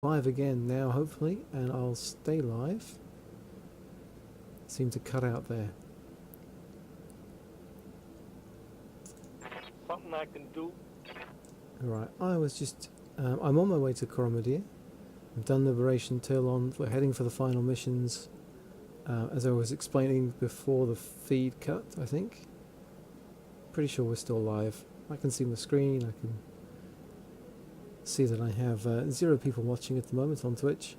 Live again now, hopefully, and I'll stay live. Seemed to cut out there. Something I can do. Alright, I was just... I'm on my way to Coromodir. I've done Liberation Tilon. We're heading for the final missions. As I was explaining before the feed cut, I think. Pretty sure we're still live. I can see my screen, I can see that I have 0 people watching at the moment on Twitch.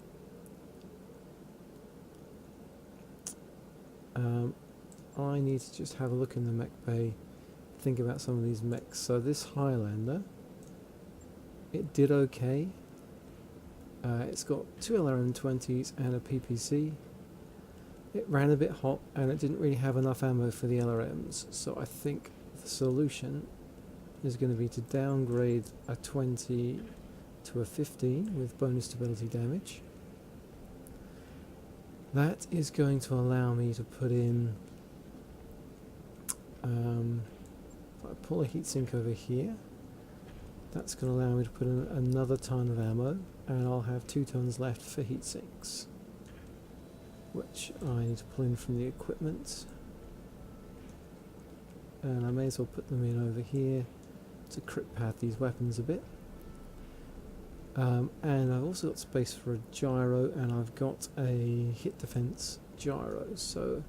I need to just have a look in the mech bay, think about some of these mechs. So this Highlander, it did okay. It's got 2 LRM-20s and a PPC. It ran a bit hot and it didn't really have enough ammo for the LRMs, so I think the solution is going to be to downgrade a 20 to a 15 with bonus stability damage. That is going to allow me to put in, if I pull a heatsink over here, that's going to allow me to put in another ton of ammo, and I'll have 2 tons left for heatsinks, which I need to pull in from the equipment. And I may as well put them in over here to crit pad these weapons a bit. And I've also got space for a gyro, and I've got a hit defense gyro, so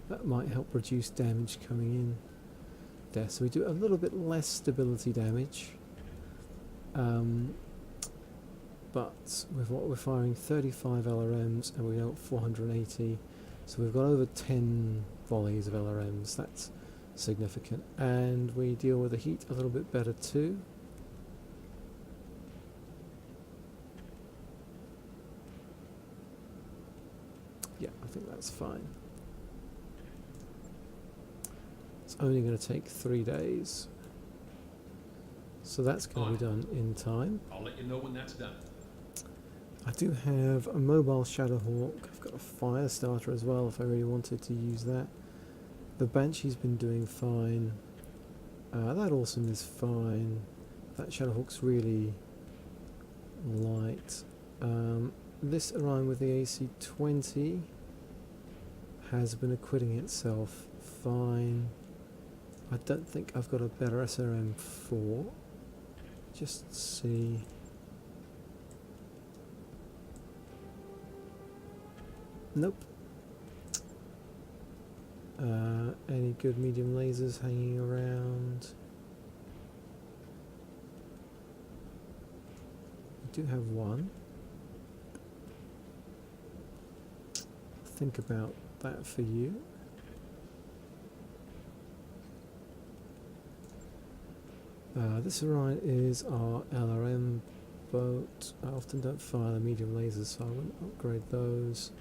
that might help reduce damage coming in there. So we do a little bit less stability damage, but with what we're firing 35 LRMs and we got 480, so we've got over 10 volleys of LRMs. That's significant, and we deal with the heat a little bit better too. Yeah, I think that's fine. It's only going to take 3 days, so that's going to be done in time. I'll let you know when that's done. I do have a mobile Shadowhawk. I've got a fire starter as well if I really wanted to use that. The Banshee's been doing fine. That Awesome is fine. That Shadowhawk's really light. This Orion with the AC-20 has been acquitting itself fine. I don't think I've got a better SRM-4. Just see. Nope. Any good medium lasers hanging around? I do have one. Think about that for you. This Orion is our LRM boat. I often don't fire the medium lasers, so I wouldn't upgrade those.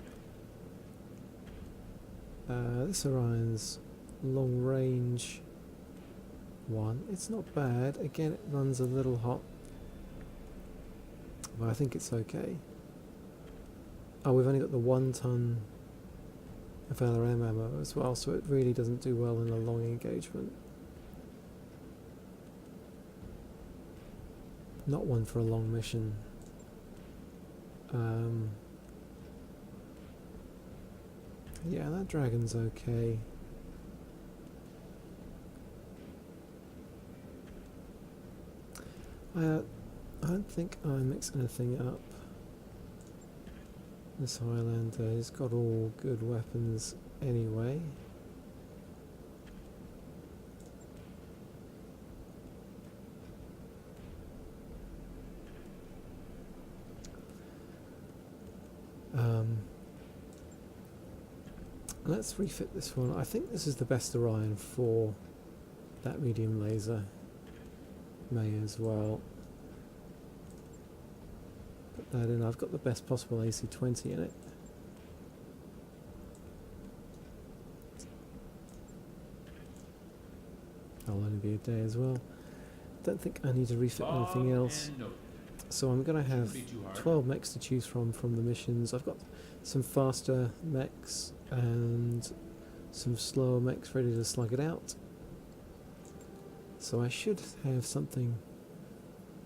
This Orion's long range one. It's not bad. Again, it runs a little hot, but I think it's okay. Oh, we've only got the 1 ton of LRM ammo as well, so it really doesn't do well in a long engagement. Not one for a long mission. Yeah, that dragon's okay. I don't think I mix anything up. This Highlander has got all good weapons anyway. Let's refit this one. I think this is the best Orion for that medium laser. May as well put that in. I've got the best possible AC-20 in it. That'll only be a day as well. Don't think I need to refit anything else. So I'm going to have 12 mechs to choose from the missions. I've got some faster mechs and some slower mechs ready to slug it out. So I should have something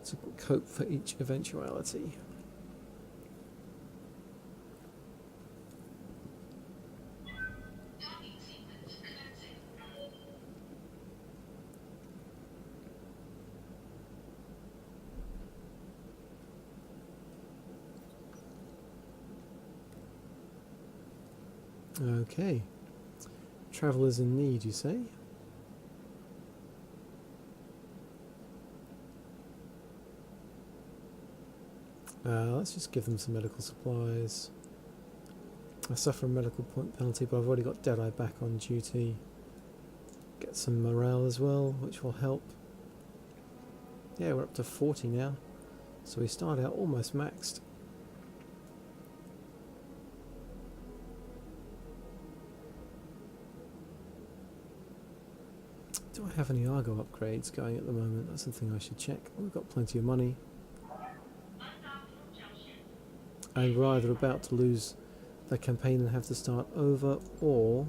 to cope for each eventuality. Okay. Travellers in need, you say? Let's just give them some medical supplies. I suffer a medical point penalty, but I've already got Deadeye back on duty. Get some morale as well, which will help. Yeah, we're up to 40 now. So we start out almost maxed. Do I have any Argo upgrades going at the moment? That's something I should check. We've got plenty of money. And we're either about to lose the campaign and have to start over, or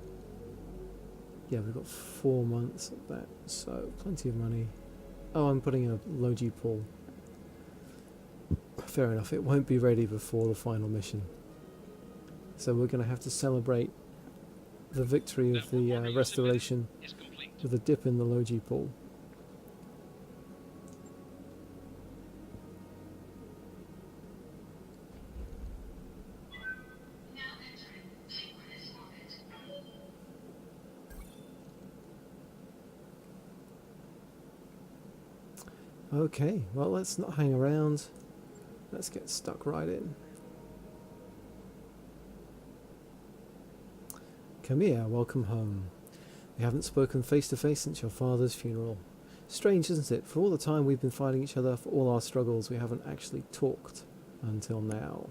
yeah, we've got 4 months of that, so plenty of money. Oh, I'm putting in a Logi pool. Fair enough, it won't be ready before the final mission, so we're going to have to celebrate the victory of the restoration with a dip in the Logi pool. Okay, well, let's not hang around. Let's get stuck right in. Camille, welcome home. We haven't spoken face to face since your father's funeral. Strange, isn't it? For all the time we've been fighting each other, for all our struggles, we haven't actually talked until now.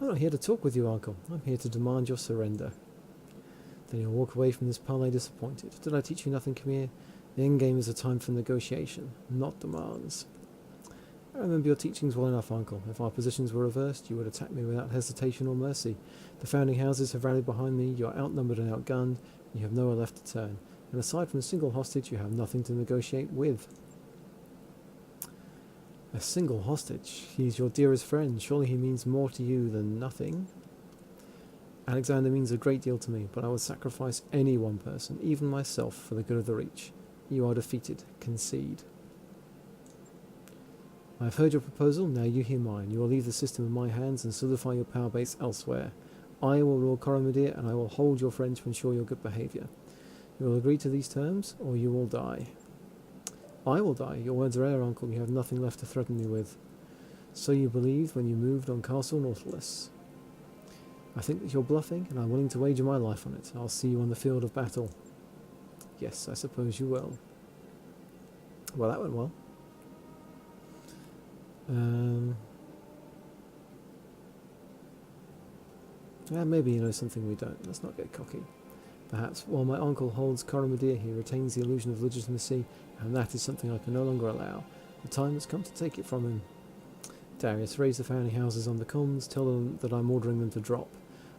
I'm not here to talk with you, Uncle. I'm here to demand your surrender. Then you'll walk away from this parley disappointed. Did I teach you nothing, Camille? The endgame is a time for negotiation, not demands. I remember your teachings well enough, Uncle. If our positions were reversed, you would attack me without hesitation or mercy. The founding houses have rallied behind me, you are outnumbered and outgunned, and you have nowhere left to turn. And aside from a single hostage, you have nothing to negotiate with. A single hostage? He's your dearest friend. Surely he means more to you than nothing. Alexander means a great deal to me, but I would sacrifice any one person, even myself, for the good of the Reach. You are defeated. Concede. I have heard your proposal, now you hear mine. You will leave the system in my hands and solidify your power base elsewhere. I will rule Coromodir, and I will hold your friends to ensure your good behaviour. You will agree to these terms, or you will die. I will die. Your words are air, Uncle. You have nothing left to threaten me with. So you believed when you moved on Castle Nautilus. I think that you're bluffing, and I'm willing to wager my life on it. I'll see you on the field of battle. Yes, I suppose you will. Well, that went well. Yeah, maybe you know something we don't. Let's not get cocky. Perhaps while my uncle holds Coromodir, he retains the illusion of legitimacy, and that is something I can no longer allow. The time has come to take it from him. Darius, raise the founding houses on the comms, tell them that I'm ordering them to drop.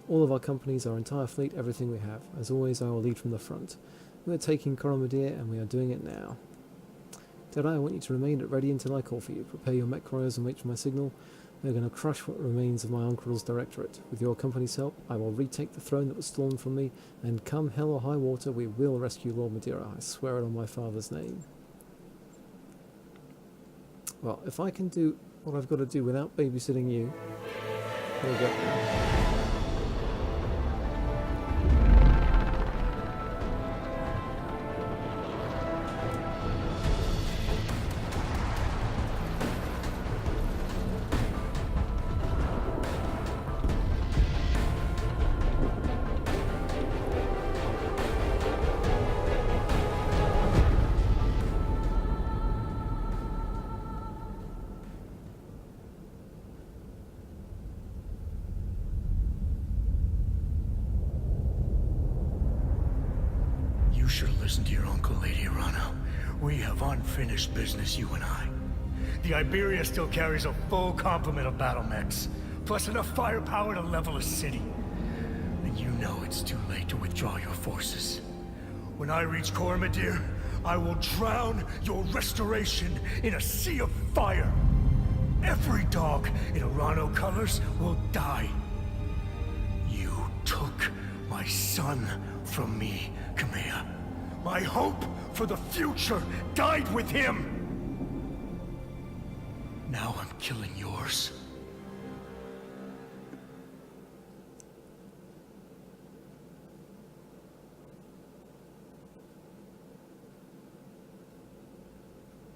All of our companies, our entire fleet, everything we have. As always, I will lead from the front. We are taking Coromodir, and we are doing it now. Deadeye, I want you to remain at ready until I call for you. Prepare your mech couriers and wait for my signal. We are going to crush what remains of my uncle's directorate. With your company's help, I will retake the throne that was stolen from me, and come hell or high water, we will rescue Lord Madeira. I swear it on my father's name. Well, if I can do what I've got to do without babysitting you, there we go. You should have listened to your uncle, Lady Arano. We have unfinished business, you and I. The Iberia still carries a full complement of battle mechs, plus enough firepower to level a city. And you know it's too late to withdraw your forces. When I reach Coromodir, I will drown your restoration in a sea of fire. Every dog in Arano colors will die. You took my son from me, Kamea. My hope for the future died with him. Now I'm killing yours.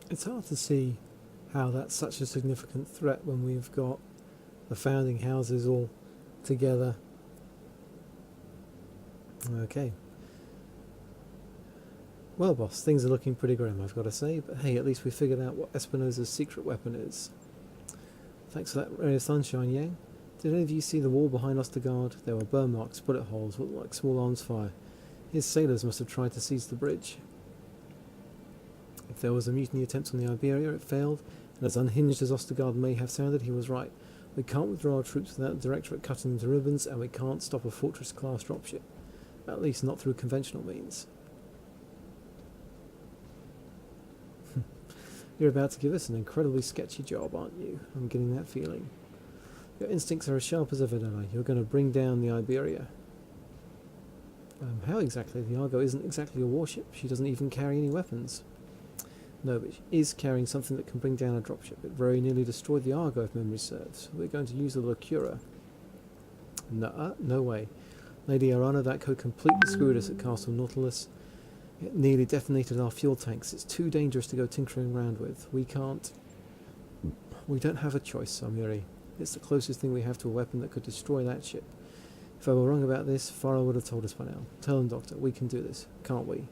It's hard to see how that's such a significant threat when we've got the founding houses all together. Okay. Well, boss, things are looking pretty grim, I've got to say, but hey, at least we figured out what Espinosa's secret weapon is. Thanks for that ray of sunshine, Yang. Did any of you see the wall behind Ostergaard? There were burn marks, bullet holes, what looked like small arms fire. His sailors must have tried to seize the bridge. If there was a mutiny attempt on the Iberia, it failed, and as unhinged as Ostergaard may have sounded, he was right. We can't withdraw our troops without the Directorate cutting them to ribbons, and we can't stop a Fortress-class dropship. At least not through conventional means. You're about to give us an incredibly sketchy job, aren't you? I'm getting that feeling. Your instincts are as sharp as ever, Della. You're going to bring down the Iberia. How exactly? The Argo isn't exactly a warship. She doesn't even carry any weapons. No, but she is carrying something that can bring down a dropship. It very nearly destroyed the Argo, if memory serves. We're going to use the Lacura. No way. Lady Arana, that code completely screwed us at Castle Nautilus. It nearly detonated our fuel tanks. It's too dangerous to go tinkering around with. We don't have a choice, Samiri. It's the closest thing we have to a weapon that could destroy that ship. If I were wrong about this, Farrell would have told us by now. Tell him, Doctor, we can do this, can't we?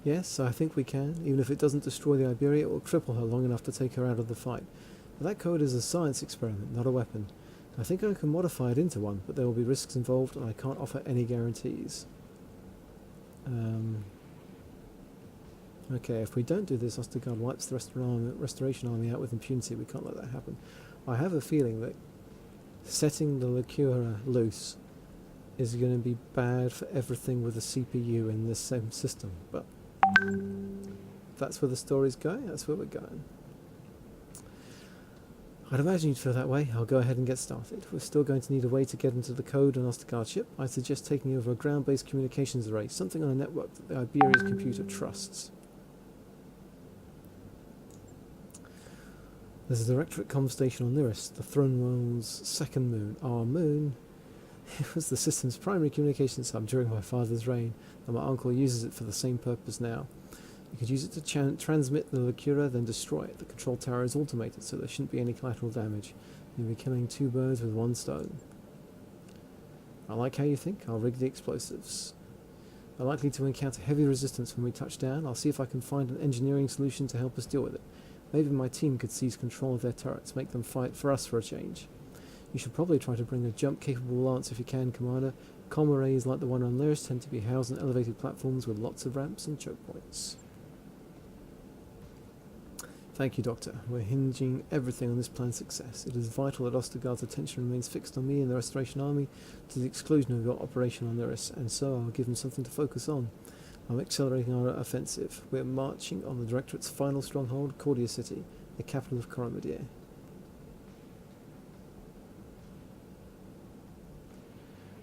Yes, I think we can. Even if it doesn't destroy the Iberia, it will cripple her long enough to take her out of the fight. But that code is a science experiment, not a weapon. I think I can modify it into one, but there will be risks involved, and I can't offer any guarantees. Okay, if we don't do this, Ostergaard wipes the Restoration Army out with impunity. We can't let that happen. I have a feeling that setting the Lacura loose is going to be bad for everything with a CPU in this same system, but that's where the story's going, that's where we're going. I'd imagine you'd feel that way. I'll go ahead and get started. We're still going to need a way to get into the code on Ostergaard's ship. I suggest taking over a ground-based communications array, something on a network that the Iberia's computer trusts. There's a Directorate comm station on Nearest, the Throne World's second moon. Our moon? It was the system's primary communications hub during my father's reign, and my uncle uses it for the same purpose now. You could use it to transmit the Lacura, then destroy it. The control tower is automated, so there shouldn't be any collateral damage. You'll be killing two birds with one stone. I like how you think. I'll rig the explosives. We're likely to encounter heavy resistance when we touch down. I'll see if I can find an engineering solution to help us deal with it. Maybe my team could seize control of their turrets, make them fight for us for a change. You should probably try to bring a jump-capable lance if you can, Commander. Comm arrays like the one on Lyris tend to be housed on elevated platforms with lots of ramps and choke points. Thank you, Doctor. We're hinging everything on this plan's success. It is vital that Ostergaard's attention remains fixed on me and the Restoration Army to the exclusion of your operation on Lyris, and so I'll give him something to focus on. I'm accelerating our offensive. We're marching on the Directorate's final stronghold, Cordia City, the capital of Coromodir.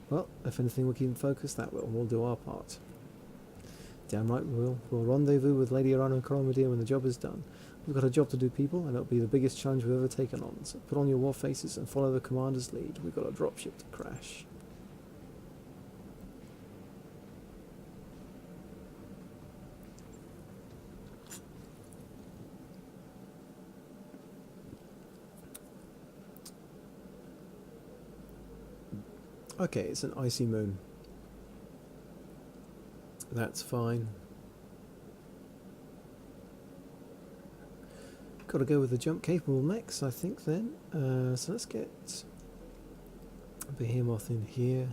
Well, if anything will keep him focused, that will. We'll do our part. Damn right we will. We'll rendezvous with Lady Arana and Coromodir when the job is done. We've got a job to do, people, and it'll be the biggest challenge we've ever taken on. So put on your war faces and follow the commander's lead. We've got a dropship to crash. Okay, it's an icy moon. That's fine. Got to go with the jump capable mechs, I think, then. So let's get Behemoth in here.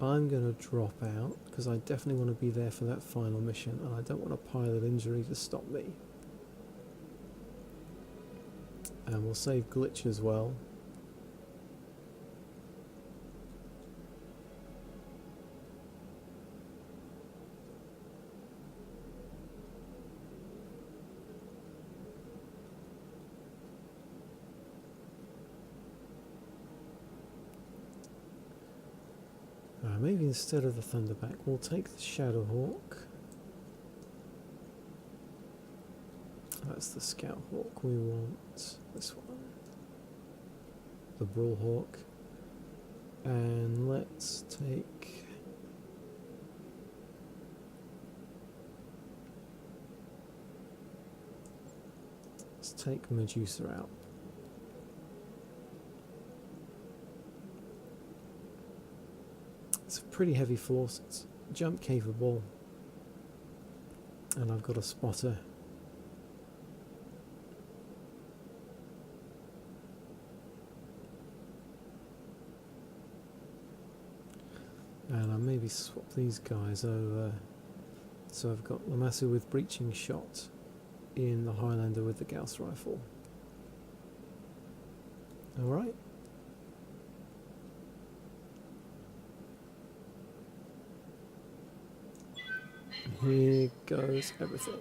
I'm going to drop out because I definitely want to be there for that final mission, and I don't want a pilot injury to stop me. And we'll save Glitch as well. Maybe instead of the Thunderback, we'll take the Shadowhawk. That's the Scout Hawk we want. This one. The Brawlhawk. And let's take... let's take Medusa out. It's a pretty heavy force, it's jump capable, and I've got a spotter. And I'll maybe swap these guys over. So I've got Lamassu with breaching shot in the Highlander with the Gauss rifle. Alright. Here goes everything.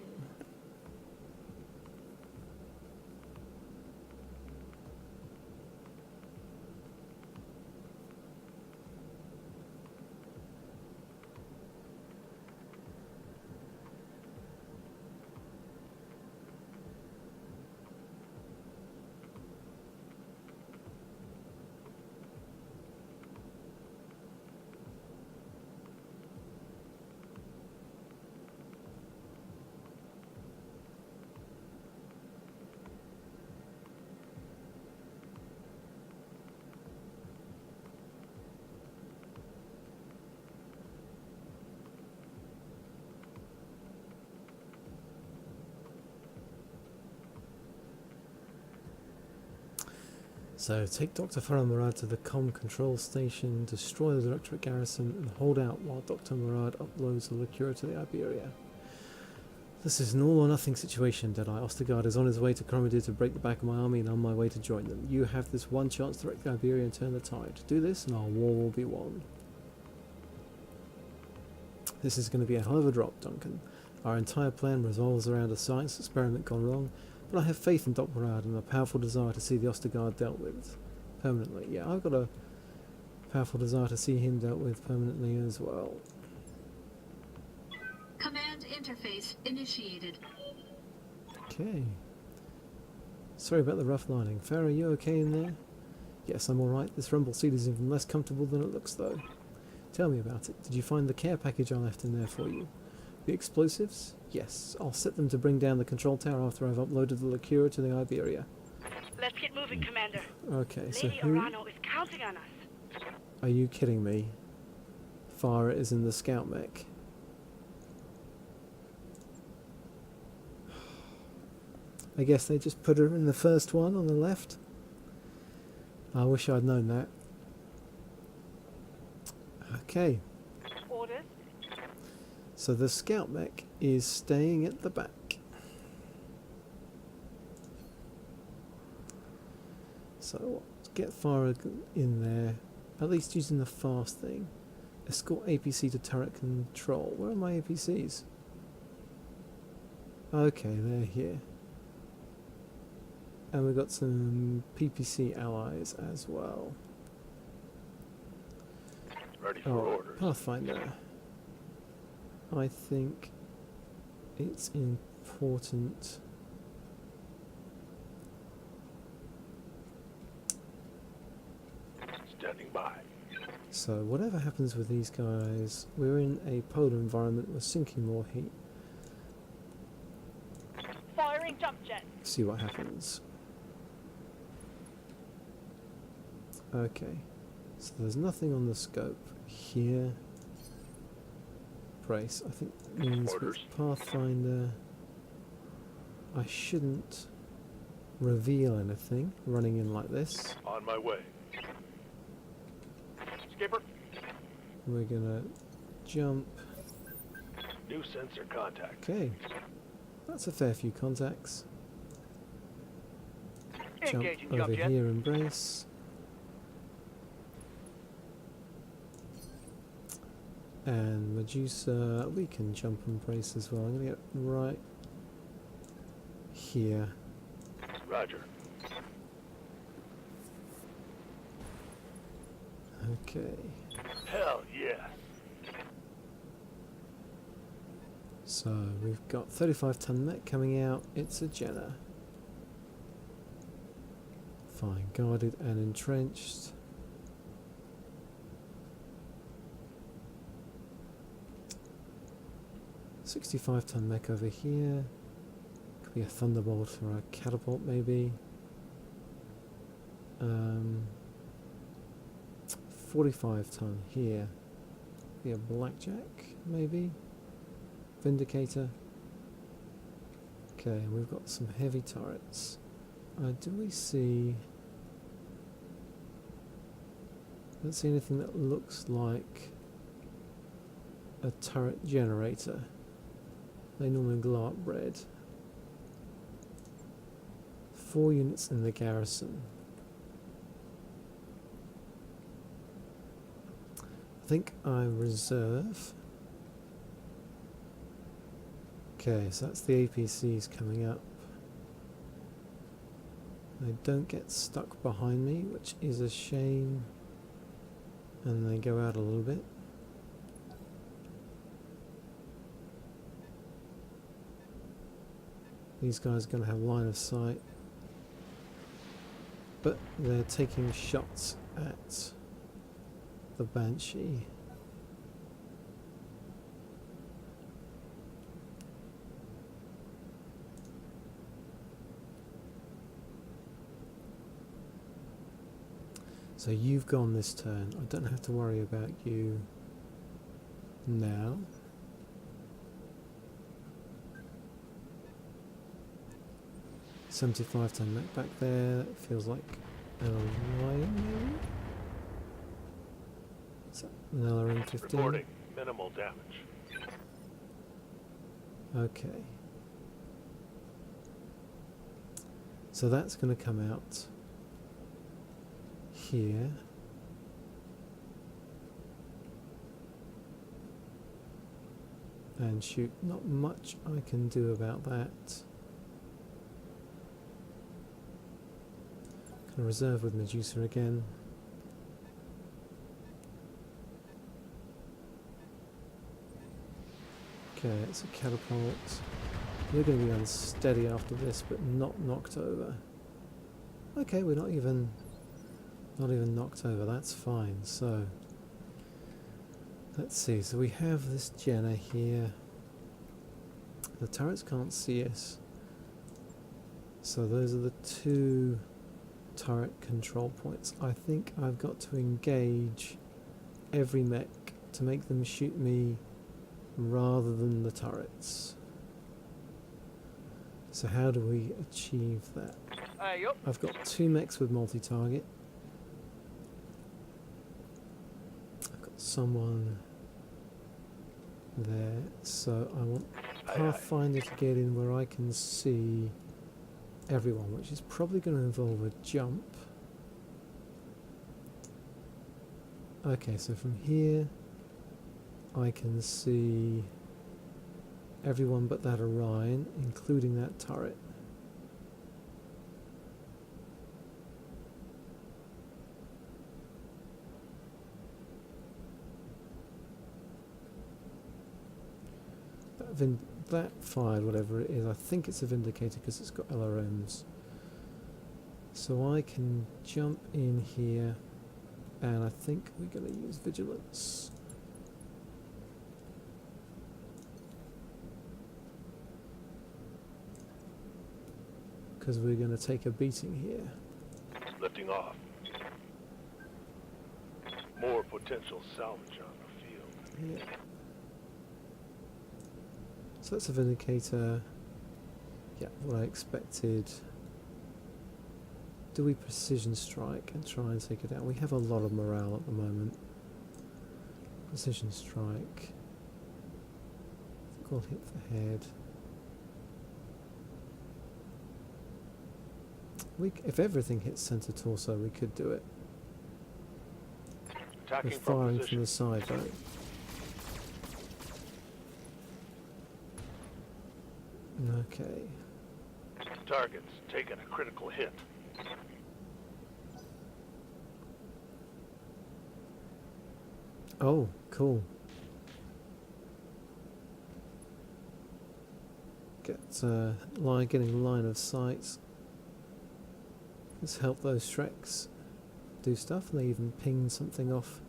So take Dr. Farah Murad to the comm control station, destroy the Directorate garrison, and hold out while Dr. Murad uploads the Lacura to the Iberia. This is an all-or-nothing situation, Deadeye. Ostergaard is on his way to Coromodir to break the back of my army, and on my way to join them. You have this one chance to wreck the Iberia and turn the tide. Do this, and our war will be won. This is going to be a hell of a drop, Duncan. Our entire plan revolves around a science experiment gone wrong, but I have faith in Dr. Murad and a powerful desire to see the Ostergaard dealt with permanently. Yeah, I've got a powerful desire to see him dealt with permanently as well. Command interface initiated. Okay. Sorry about the rough lining. Farah, are you okay in there? Yes, I'm alright. This rumble seat is even less comfortable than it looks, though. Tell me about it. Did you find the care package I left in there for you? The explosives? Yes. I'll set them to bring down the control tower after I've uploaded the Lacura to the Iberia. Let's get moving, Commander. Okay, so Lady who... Orano is counting on us. Are you kidding me? Farah is in the scout mech. I guess they just put her in the first one on the left. I wish I'd known that. Okay. Orders? So the scout mech is staying at the back. So get Farah in there, at least using the fast thing. Escort APC to turret control. Where are my APCs? Okay, they're here. And we've got some PPC allies as well. Ready for orders. Pathfinder. I think it's important. Standing by. So whatever happens with these guys, we're in a polar environment, we're sinking more heat. Firing jump jet. See what happens. Okay, so there's nothing on the scope here. Brace, I think means with Pathfinder I shouldn't reveal anything running in like this. On my way. Skipper. We're gonna jump. New sensor contact. Okay, that's a fair few contacts. Jump Engaging over jump jet. here and brace. And Medusa, we can jump and brace as well. I'm going to get right here. Roger. Okay. Hell yeah. So we've got 35-ton mech coming out. It's a Jenner. Fine, guarded and entrenched. 65-ton mech over here. Could be a thunderbolt or a catapult, maybe. 45-ton here. Be a blackjack, maybe. Vindicator. Okay, we've got some heavy turrets. Do we see... Don't see anything that looks like a turret generator. They normally glow up red. 4 units in the garrison. I think I reserve. Okay, so that's the APCs coming up. They don't get stuck behind me, which is a shame. And they go out a little bit. These guys are going to have line of sight. But they're taking shots at the Banshee. So you've gone this turn. I don't have to worry about you now. $75-ton mech back there. That feels like an Orion, maybe? Is that an LRM-15? Reporting minimal damage. Okay. So that's going to come out here. And shoot, not much I can do about that. Gonna reserve with Medusa again. Okay, it's a catapult. We're going to be unsteady after this, but not knocked over. Okay, we're not even knocked over. That's fine. So let's see. So we have this Jenna here. The turrets can't see us. So those are the 2 turret control points. I think I've got to engage every mech to make them shoot me rather than the turrets. So how do we achieve that? I've got 2 mechs with multi-target. I've got someone there, so I want Pathfinder to get in where I can see everyone, which is probably going to involve a jump. Okay, so from here I can see everyone but that Orion, including that turret. That fired whatever it is. I think it's a Vindicator because it's got LRMs. So I can jump in here, and I think we're going to use Vigilance. Because we're going to take a beating here. Lifting off. More potential salvage on the field. Yeah. So that's a Vindicator. Yeah, what I expected. Do we precision strike and try and take it out? We have a lot of morale at the moment. Precision strike. I think we'll hit the head. If everything hits center torso, we could do it. Attacking We're firing from position. the side, though. Okay. Target's taken a critical hit. Oh, cool. Getting line of sight. Let's help those Shreks do stuff. And they even pinged something off,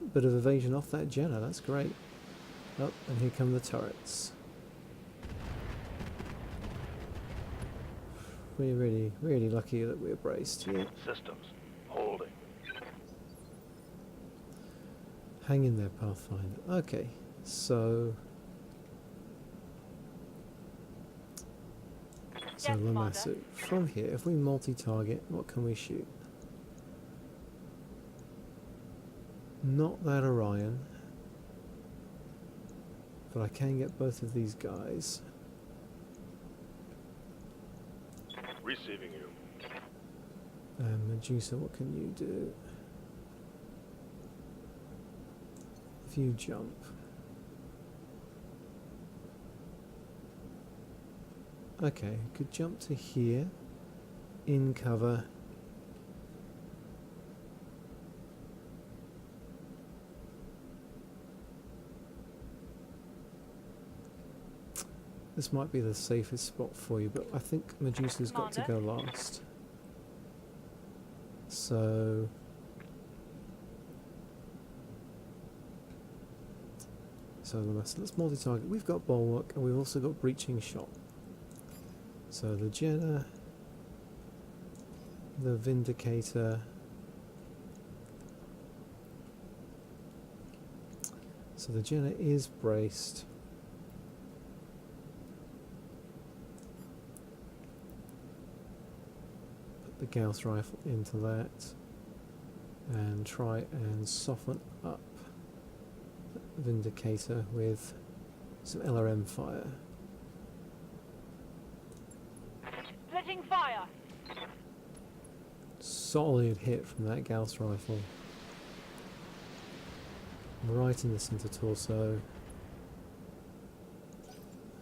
a bit of evasion off that Jenna. That's great. Oh, and here come the turrets. We're really, really lucky that we're braced here. Systems. Holding. Hang in there, Pathfinder. Okay, so... So Yes, Lamassu, from here, if we multi-target, what can we shoot? Not that Orion, but I can get both of these guys. Receiving you. Medusa, what can you do? If you jump. Okay, could jump to here, in cover. This might be the safest spot for you, but I think Medusa's got to go last. So... let's multi-target. We've got Bulwark, and we've also got Breaching Shot. So the Jenna, the Vindicator. So the Jenna is braced. Put the Gauss rifle into that and try and soften up the Vindicator with some LRM fire. Splitting fire. Solid hit from that Gauss rifle. Right in the center torso.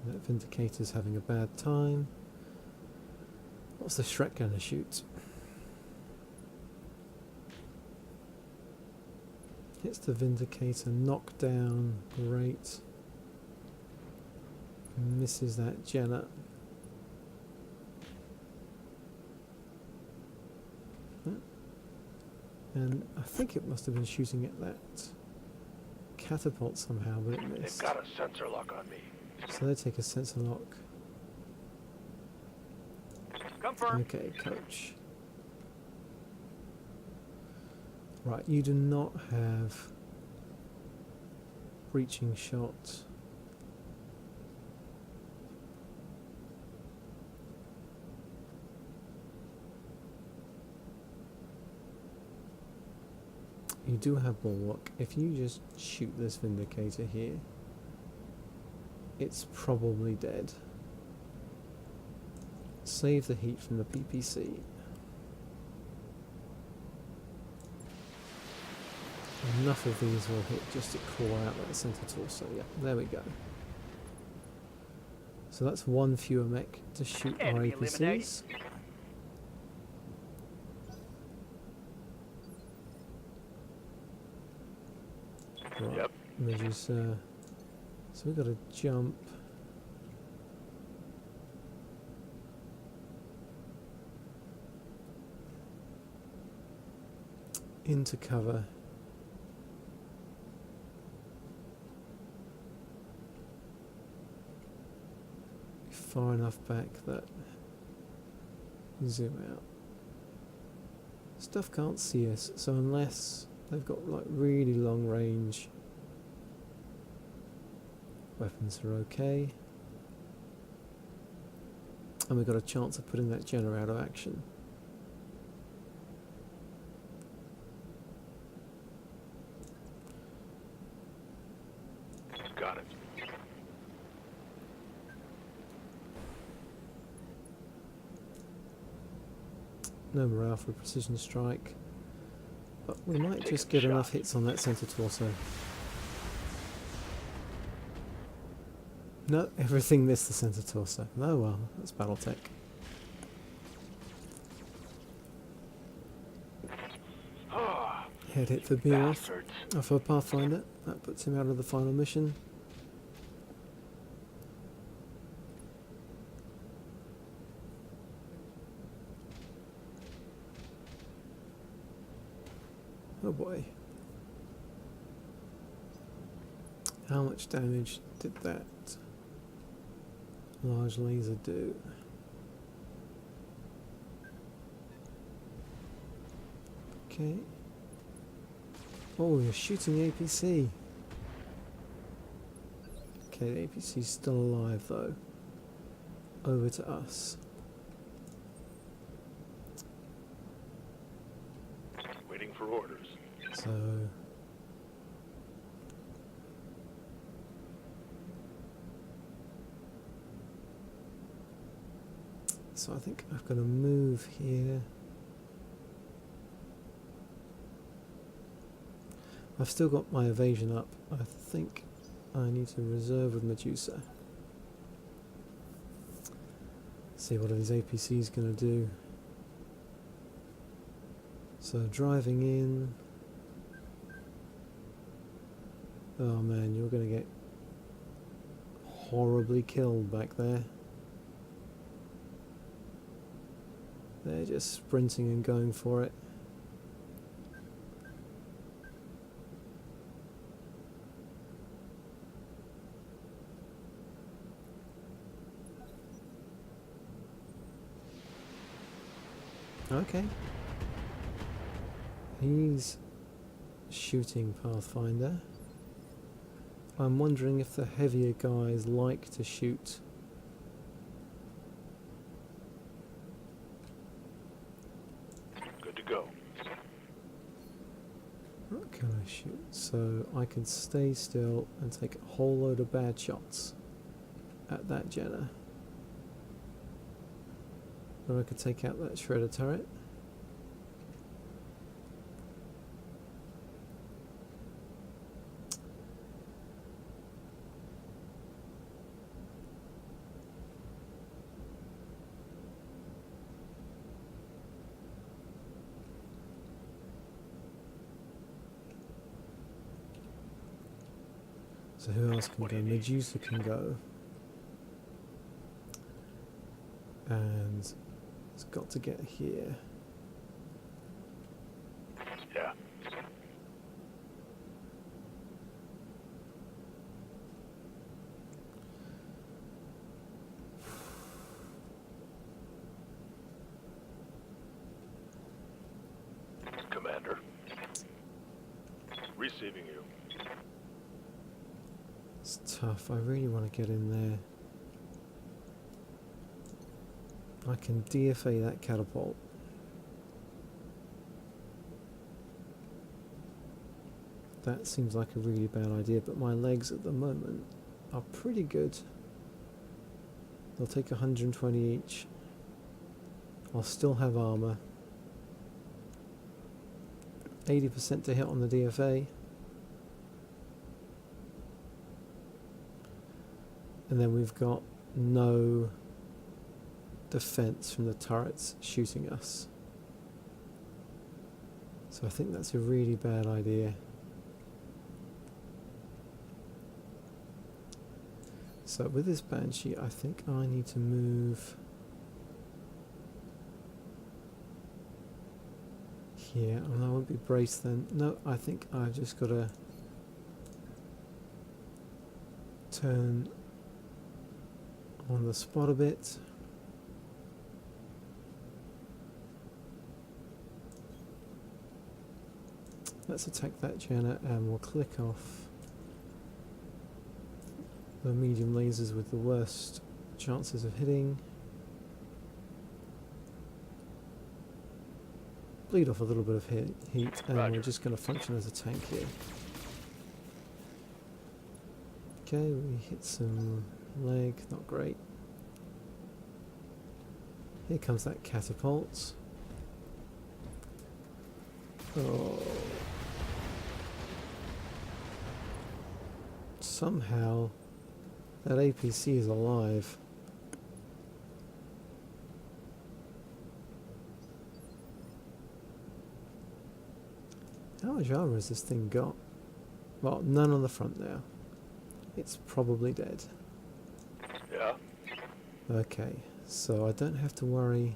That Vindicator's having a bad time. What's the Shrek gonna shoot? Hits the Vindicator, knockdown, great. Misses that Jenna. And I think it must have been shooting at that catapult somehow, but it missed. They've got a sensor lock on me. So they take a sensor lock. Confirm. Okay, coach. Right, you do not have breaching shot. You do have bulwark. If you just shoot this Vindicator here, it's probably dead. Save the heat from the PPC. Enough of these will hit just to call out that center torso. Yeah, there we go. So that's one fewer mech to shoot our Enemy APCs. Right, Yep. Medusa. So we've got to jump. Into cover. Far enough back that zoom out. Stuff can't see us, so unless they've got like really long range weapons are okay. And we've got a chance of putting that Jenna out of action. Got it. No morale for a precision strike. But we might Take just a get shot. enough hits on that center torso. No, everything missed the center torso. No, well, that's Battletech. Head hit for Beowulf. Bastards. For Pathfinder. That puts him out of the final mission. Oh boy. How much damage did that large laser do? Okay. Oh, you're shooting the APC. Okay, the APC's still alive though. Over to us. Waiting for orders. So I think I've got to move here. I've still got my evasion up. I think I need to reserve with Medusa. See what are these APCs going to do. So driving in. Oh man, you're going to get horribly killed back there. They're just sprinting and going for it. Okay. He's shooting Pathfinder. I'm wondering if the heavier guys like to shoot. Good to go. What can I shoot? So I can stay still and take a whole load of bad shots at that Jenner. Or I could take out that shredder turret. So who else can go? Medusa can go. And it's got to get here. Yeah. Commander. Receiving you. It's tough. I really want to get in there. I can DFA that catapult. That seems like a really bad idea, but my legs at the moment are pretty good. They'll take 120 each. I'll still have armor. 80% to hit on the DFA. And then we've got no defense from the turrets shooting us. So I think that's a really bad idea. So with this Banshee, I think I need to move here. And I won't be braced then. No, I think I've just got to turn on the spot a bit. Let's attack that Jenner and we'll click off the medium lasers with the worst chances of hitting. Bleed off a little bit of heat and Roger. we're just going to function as a tank here. Okay, we hit some leg, not great. Here comes that catapult. Oh. Somehow that APC is alive. How much armor has this thing got? Well, none on the front now. It's probably dead. Yeah. Okay, so I don't have to worry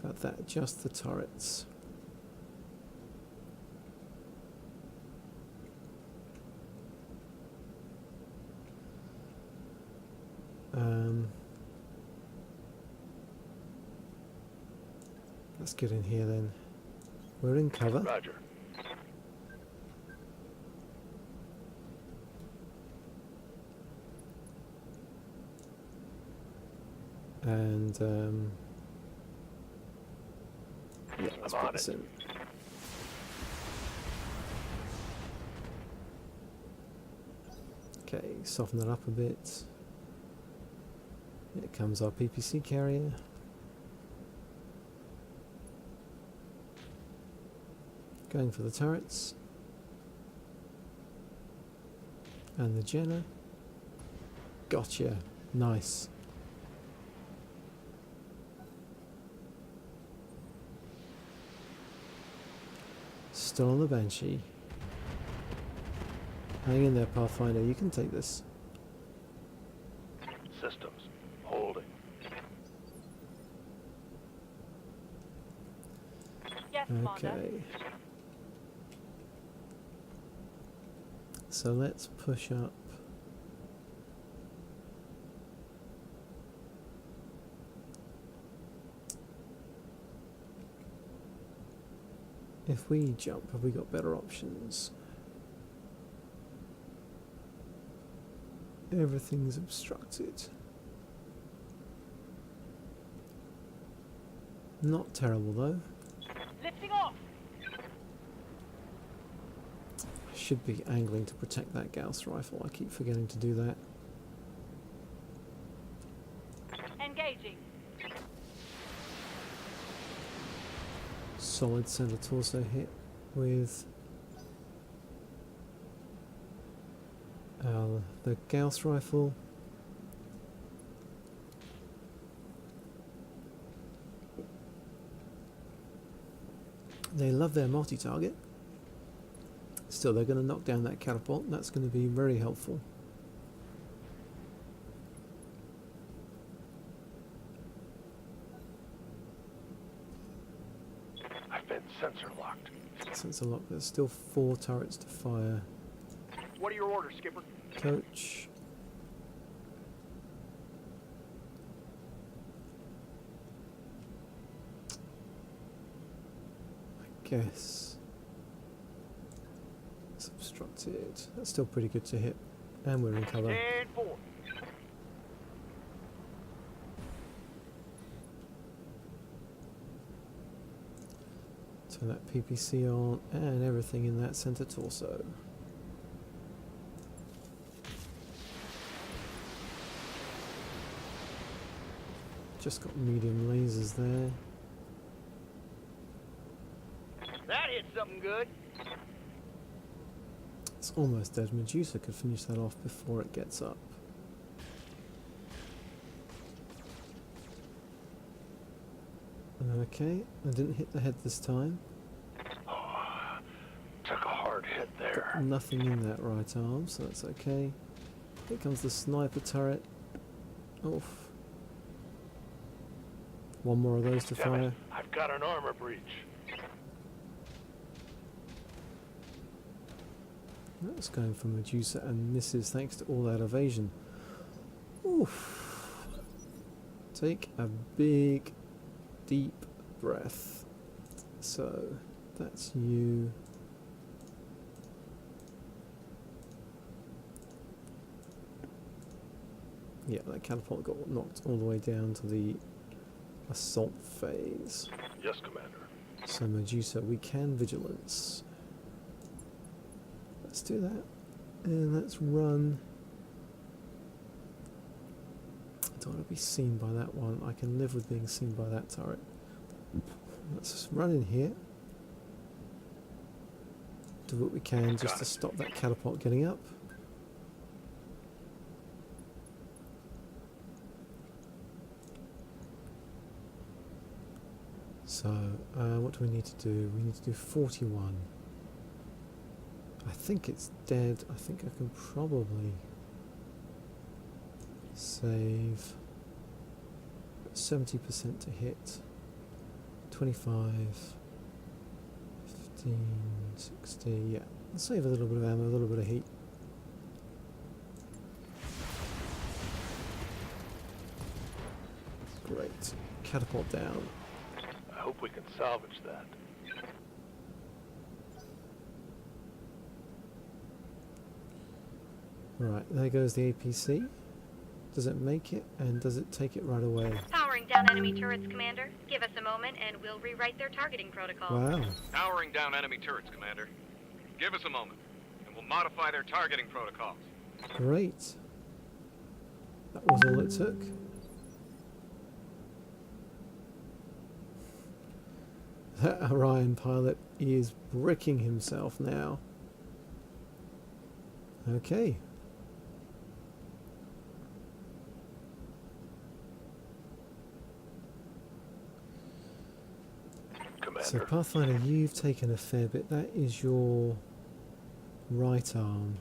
about that, just the turrets. Let's get in here then. We're in cover. Roger. And yeah, let's I'm put on this it. in. Okay, soften that up a bit. Here comes our PPC carrier. Going for the turrets. And the Jenner. Gotcha. Nice. Still on the Banshee. Hang in there, Pathfinder. You can take this. Systems. Holding. Yes, Commander. Okay. So let's push up. If we jump, have we got better options? Everything's obstructed. Not terrible though. Lifting off. I should be angling to protect that Gauss rifle. I keep forgetting to do that. Engaging. Solid center torso hit with the Gauss rifle. They love their multi-target. Still, they're going to knock down that catapult, and that's going to be very helpful. I've been sensor locked. Sensor lock. There's still 4 turrets to fire. What are your orders, Skipper? Coach. I guess it's obstructed. That's still pretty good to hit. And we're in cover. 10-4. Turn that PPC on and everything in that center torso. Just got medium lasers there. That hit something good. It's almost dead. Medusa could finish that off before it gets up. Okay, I didn't hit the head this time. Oh, took a hard hit there. Nothing in that right arm, so that's okay. Here comes the sniper turret. Oof. One more of those to Damn fire. it. I've got an armor breach. That's going for Medusa and misses thanks to all that evasion. Oof. Take a big, deep breath. So, that's you. Yeah, that catapult got knocked all the way down to the assault phase. Yes, Commander. So Medusa, we can vigilance. Let's do that. And let's run. I don't want to be seen by that one. I can live with being seen by that turret. Let's just run in here. Do what we can just to stop that catapult getting up. So, what do we need to do? We need to do 41. I think it's dead. I think I can probably save 70% to hit. 25, 15, 60, yeah. I'll save a little bit of ammo, a little bit of heat. Great. Catapult down. I hope we can salvage that. Right, there goes the APC. Does it make it, and does it take it right away? Powering down enemy turrets, Commander. Give us a moment and we'll rewrite their targeting protocol. Wow. Powering down enemy turrets, Commander. Give us a moment, and we'll modify their targeting protocols. Great. That was all it took. That Orion pilot is bricking himself now. Okay. So Commander. Pathfinder, you've taken a fair bit. That is your right arm.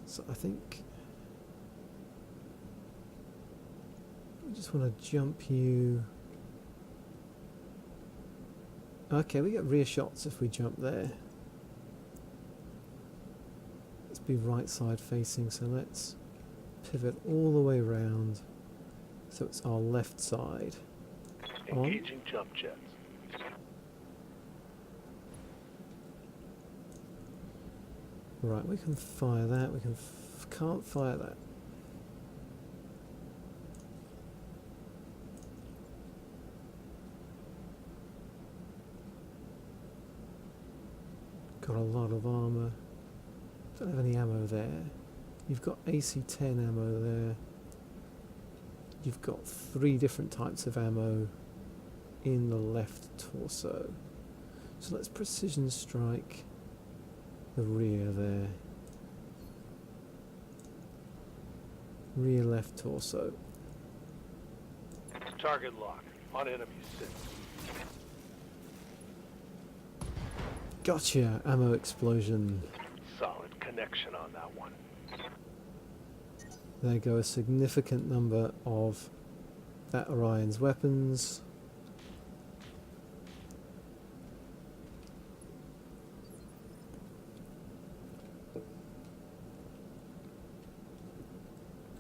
So I think I just want to jump you. Okay, we get rear shots if we jump there. Let's be right side facing, so let's pivot all the way around so it's our left side. On. Engaging jump jets. Right, we can fire that, we can can't fire that. Got a lot of armour. Don't have any ammo there. You've got AC-10 ammo there. You've got 3 different types of ammo in the left torso. So let's precision strike the rear there. Rear left torso. Target lock. On enemy 6. Gotcha! Ammo explosion. Solid connection on that one. There go a significant number of that Orion's weapons.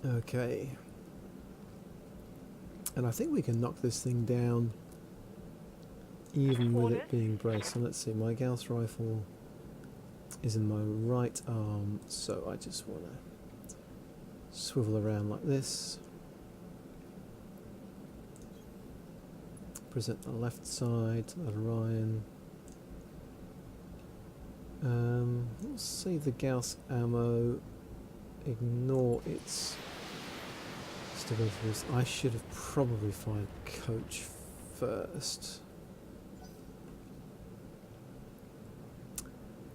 Okay. And I think we can knock this thing down even with it being braced. So let's see, my Gauss rifle is in my right arm, so I just want to swivel around like this. Present the left side to that Orion. We'll save the Gauss ammo. Ignore its stability. I should have probably fired coach first.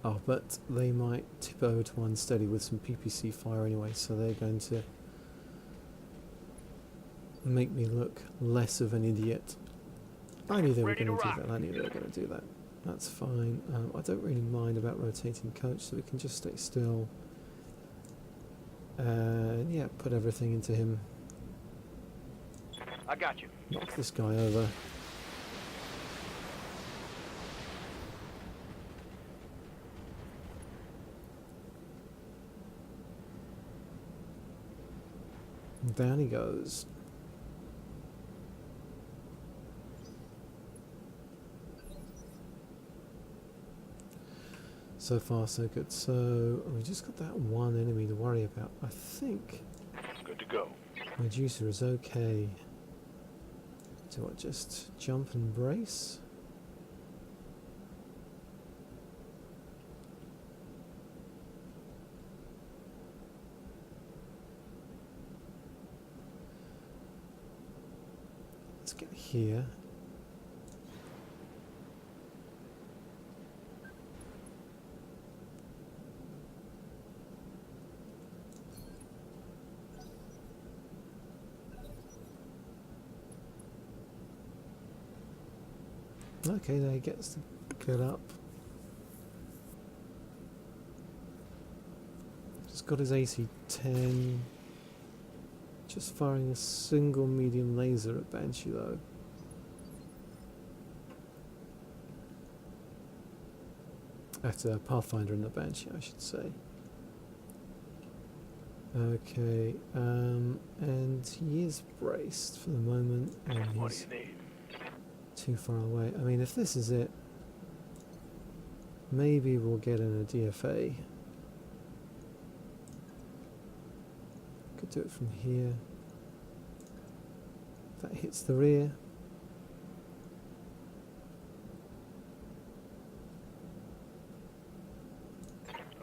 Oh, but they might tip over to unsteady with some PPC fire anyway, so they're going to make me look less of an idiot. I knew they were going to do that. I knew they were going to do that. That's fine. I don't really mind about rotating coach, so we can just stay still. Yeah, put everything into him. I got you. Knock this guy over. And down he goes. So far so good. So we just got that one enemy to worry about. I think Good to go. my juicer is okay. Do I just jump and brace? Let's get here. Okay, there he gets to get up. Just got his AC-10. Just firing a single medium laser at Banshee though. At Pathfinder and the Banshee, I should say. Okay, and he is braced for the moment, and What do he's you need? too far away. I mean, if this is it, Maybe we'll get in a DFA. Could do it from here. That hits the rear.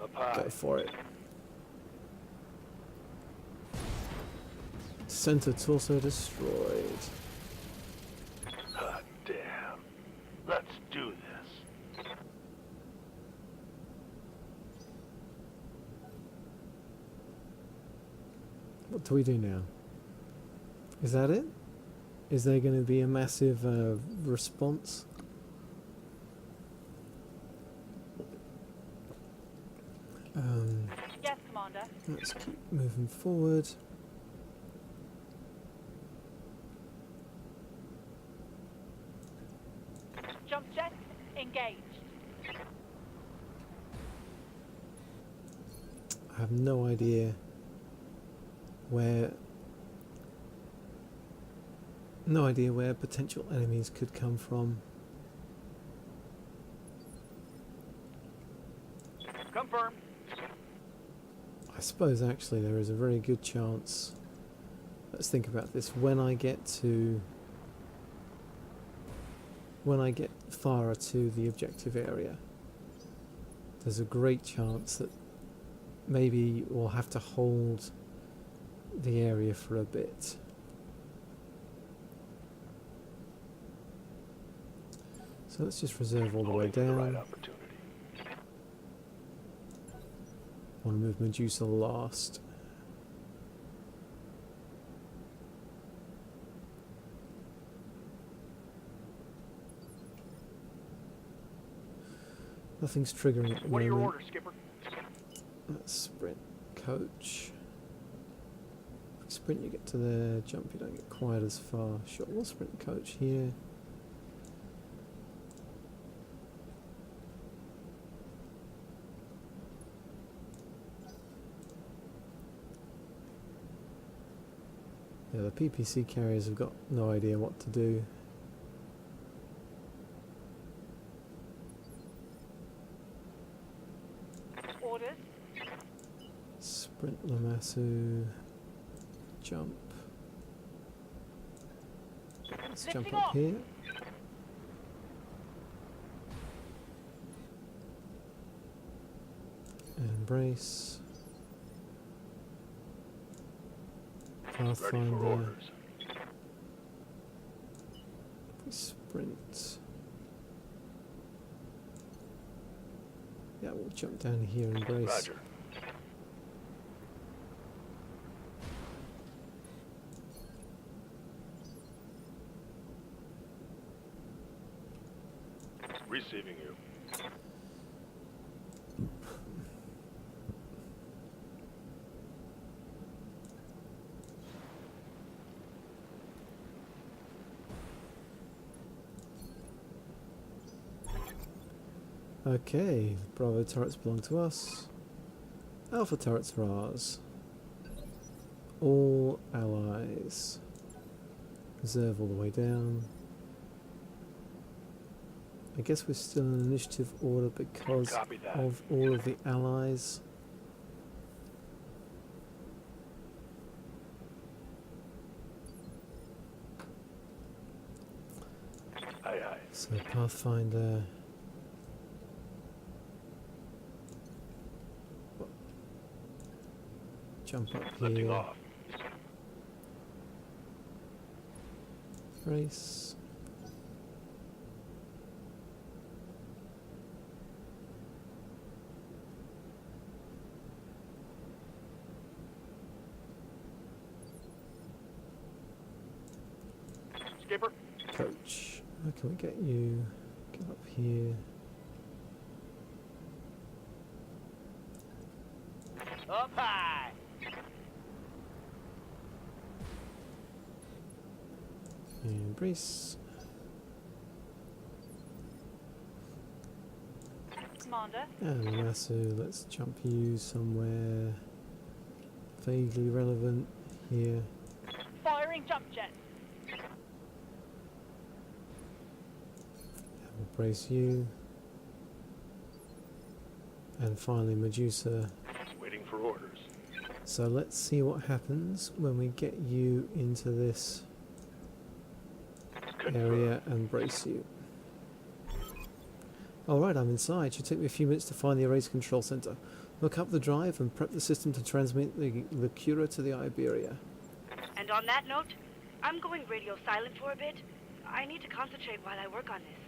Up high. Go for it. Center torso destroyed. Hot damn. Let's do this. What do we do now? Is that it? Is there going to be a massive response? Yes, Commander. Let's keep moving forward. Jump jet engaged. I have no idea where potential enemies could come from. Confirm. I suppose actually there is a very good chance. Let's think about this. When I get far to the objective area, there's a great chance that maybe we'll have to hold the area for a bit. So let's just reserve all the way Holding for the right down. opportunity. Want to move Medusa last. Nothing's triggering at the What are your moment. orders, Skipper? Let's sprint coach. Sprint you get to there, jump you don't get quite as far. Sure, we'll sprint coach here. Yeah, the PPC carriers have got no idea what to do. Orders. Sprint Lamassu. Jump. Let's jump Lifting up off. here. And brace. Ready for Pathfinder. orders. Sprint. Yeah, we'll jump down here and brace. Roger. Receiving you. Okay, Bravo turrets belong to us. Alpha turrets are ours. All allies. Reserve all the way down. I guess we're still in initiative order because Copy that. of all of the allies. Aye, aye. So Pathfinder. Jump up Lifting here. off. Race. Skipper? Coach. How can we get you? Get up here. Up high. And brace. Commander. And Lamassu, let's jump you somewhere vaguely relevant here. Firing jump jet. And we'll brace you. And finally Medusa. Waiting for orders. So let's see what happens when we get you into this area and brace you. Alright, I'm inside. Should take me a few minutes to find the array's control center. Look up the drive and prep the system to transmit the Cura to the Iberia. And on that note, I'm going radio silent for a bit. I need to concentrate while I work on this.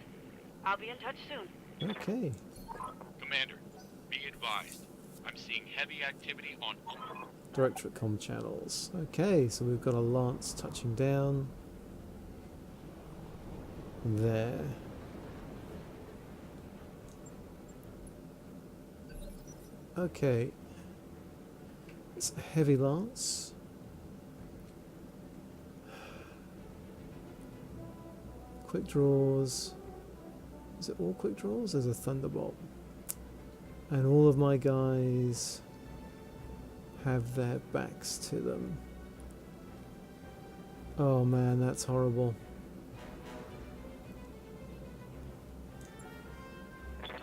I'll be in touch soon. Okay. Commander, be advised. I'm seeing heavy activity on... Directorate comm channels. Okay, so we've got a Lance touching down. There. Okay. It's a heavy Lance. Quick draws. Is it all quick draws? There's a Thunderbolt. And all of my guys have their backs to them. Oh man, that's horrible.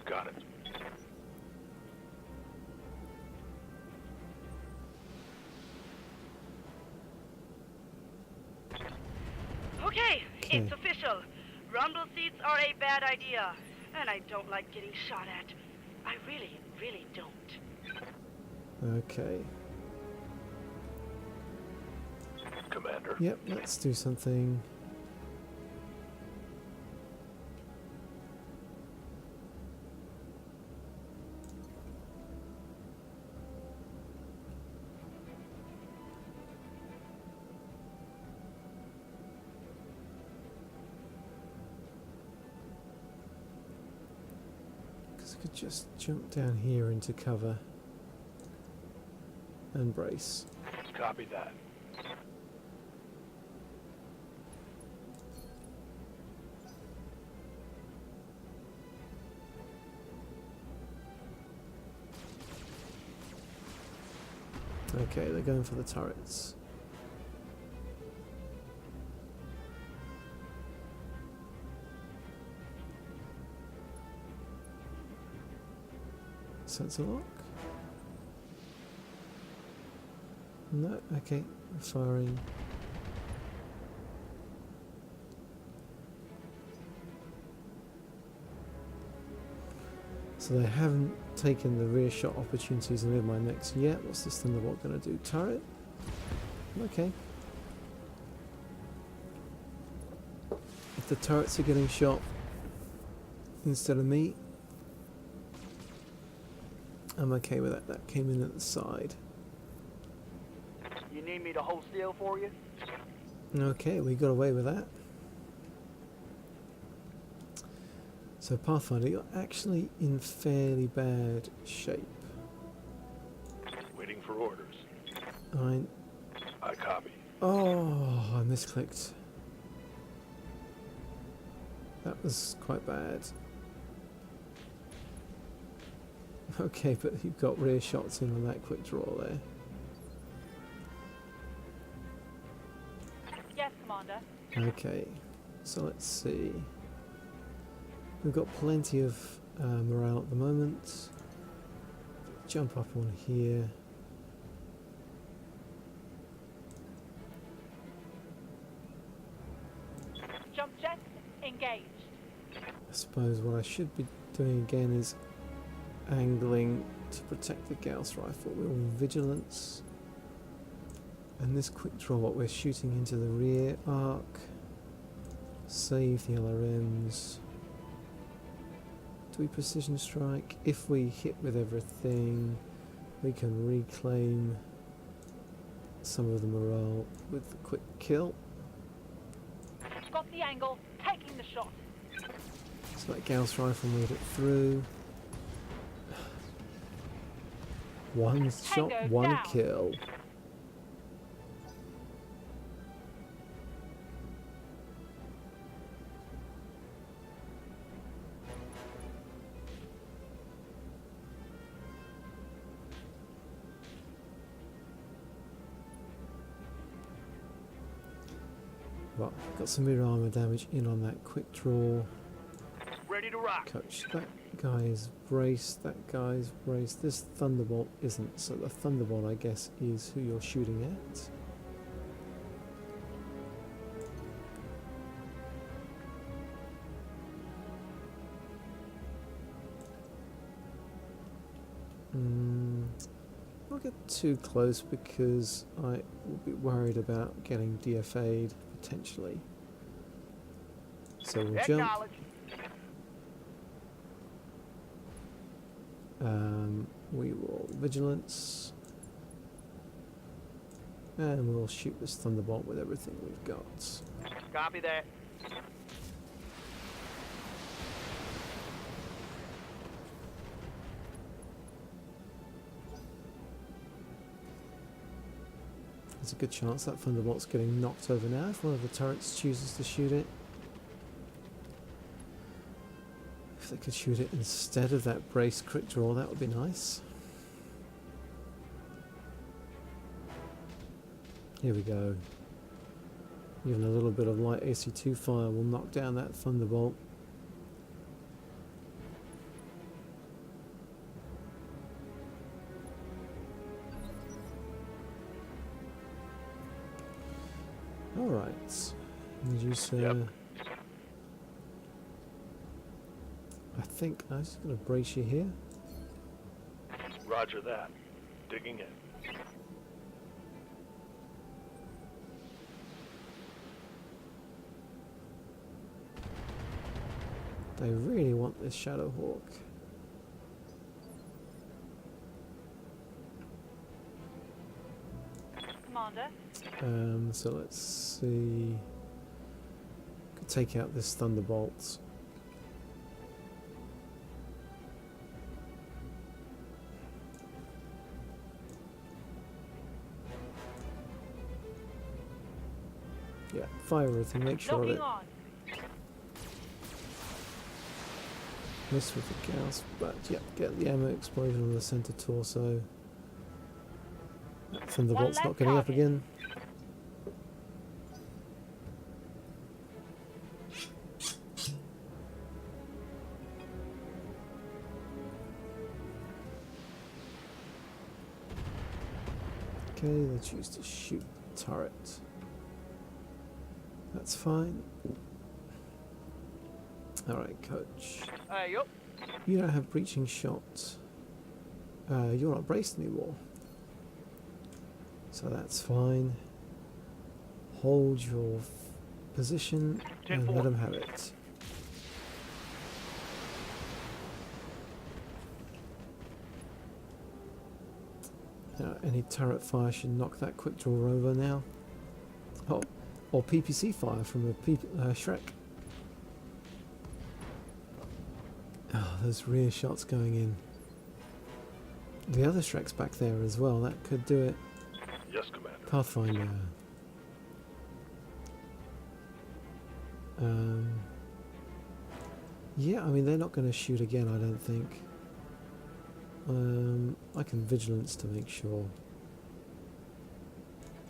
Got it. Okay, it's official. Rumble seats are a bad idea. And I don't like getting shot at. I really, really don't. Okay. Commander. Yep, let's do something. Because I could just jump down here into cover and brace. Copy that. Okay, they're going for the turrets. Sensor lock? No, okay, firing. So they haven't taken the rear shot opportunities in my mechs yet. What's this Thunderbolt going to do? Turret? Okay. If the turrets are getting shot instead of me, I'm okay with that. That came in at the side. You need me to hold still for you? Okay, we got away with that. So Pathfinder, you're actually in fairly bad shape. Waiting for orders. I copy. Oh, I misclicked. That was quite bad. Okay, but you've got rear shots in on that quick draw there. Yes, Commander. Okay, so let's see. We've got plenty of morale at the moment. Jump up on here. Jump jet engaged. I suppose what I should be doing again is angling to protect the Gauss rifle. We're on vigilance. And this quick draw, what we're shooting into the rear arc. Save the LRMs. Do we precision strike? If we hit with everything, we can reclaim some of the morale with the quick kill. Got the angle, taking the shot. So that Gauss rifle made it through. One shot, Tango one down. kill. Well, got some mirror armor damage in on that quick draw. Ready to rock. Coach, guy is braced, that guy's braced. This Thunderbolt isn't, so the Thunderbolt, I guess, is who you're shooting at. Not get too close because I will be worried about getting DFA'd potentially. So we'll jump. Acknowledge. We will vigilance, and we'll shoot this Thunderbolt with everything we've got. Copy that. There's a good chance that Thunderbolt's getting knocked over now if one of the turrets chooses to shoot it. If they could shoot it instead of that brace crit draw, that would be nice. Here we go. Even a little bit of light AC2 fire will knock down that Thunderbolt. Alright. Medusa. I think I'm just going to brace you here. Roger that. Digging in. They really want this Shadow Hawk. Commander. So let's see. Could take out this Thunderbolt. Yeah, fire everything, make sure Locking that on. miss with the gas, but yeah, get the ammo explosion on the center torso. That Thunderbolt's not getting up again. Okay, they choose to shoot the turret. That's fine. Alright, coach. Hey, yup. You don't have breaching shots. You're not braced anymore. So that's fine. Hold your position and let them have it. Any turret fire should knock that quick draw over now. Oh, or PPC fire from a Shrek. Oh, those rear shots going in. The other Shrek's back there as well. That could do it. Yes, Commander. Pathfinder. Yeah, I mean they're not going to shoot again, I don't think. I can vigilance to make sure.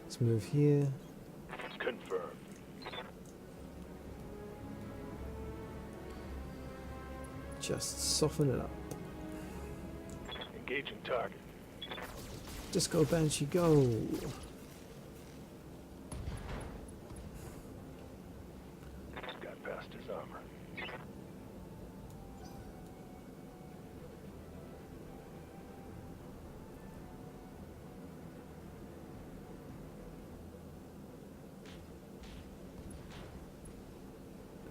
Let's move here. Confirmed. Just soften it up. Engaging target. Just go Banshee, go! Got past his armor.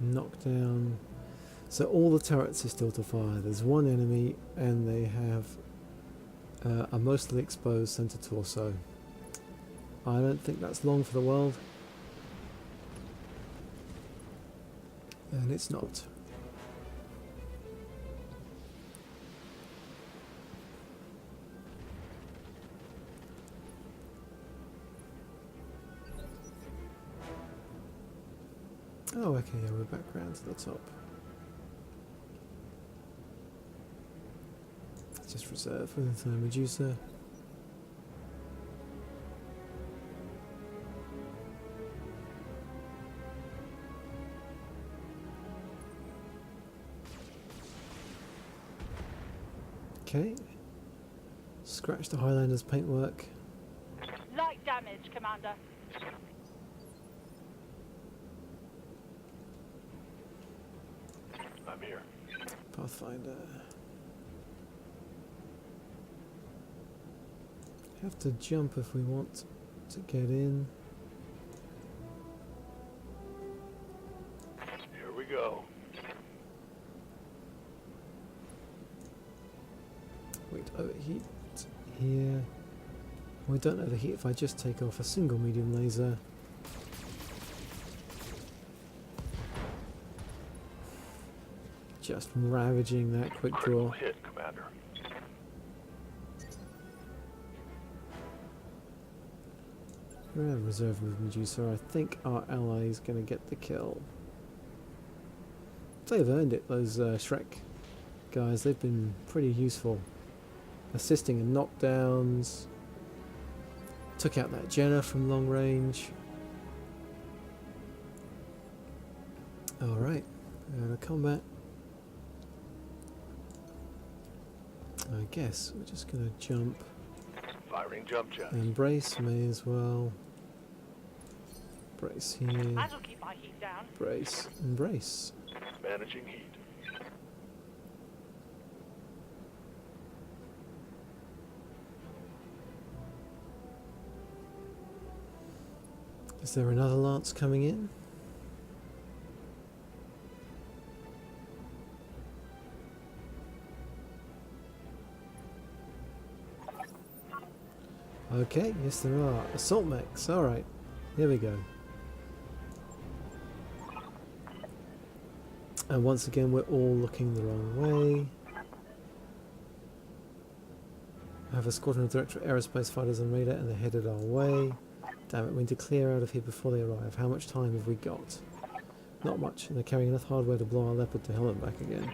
Knock down. So all the turrets are still to fire. There's one enemy and they have a mostly exposed center torso. I don't think that's long for the world. And it's not. Oh, okay, yeah, we're back round to the top. Let's just reserve with Medusa. Okay. Scratch the Highlander's paintwork. Light damage, Commander. I'm here. Pathfinder. Have to jump if we want to get in. Here we go. Wait, overheat here. We don't overheat if I just take off a single medium laser. Just ravaging that quick Critical draw. hit, Commander. We have reserve movement juicer. I think our ally is going to get the kill. They've earned it, those Shrek guys. They've been pretty useful. Assisting in knockdowns. Took out that Jenna from long range. Alright, out of combat. I guess we're just going to jump Firing jump jets. and brace. May as well. Brace here. That'll keep my heat down. Brace and brace. Managing heat. Is there another lance coming in? Okay, yes there are. Assault mechs, alright. Here we go. And once again we're all looking the wrong way. I have a squadron of Director Aerospace fighters and radar and they're headed our way. Damn it, we need to clear out of here before they arrive. How much time have we got? Not much, and they're carrying enough hardware to blow our Leopard to hell and back again.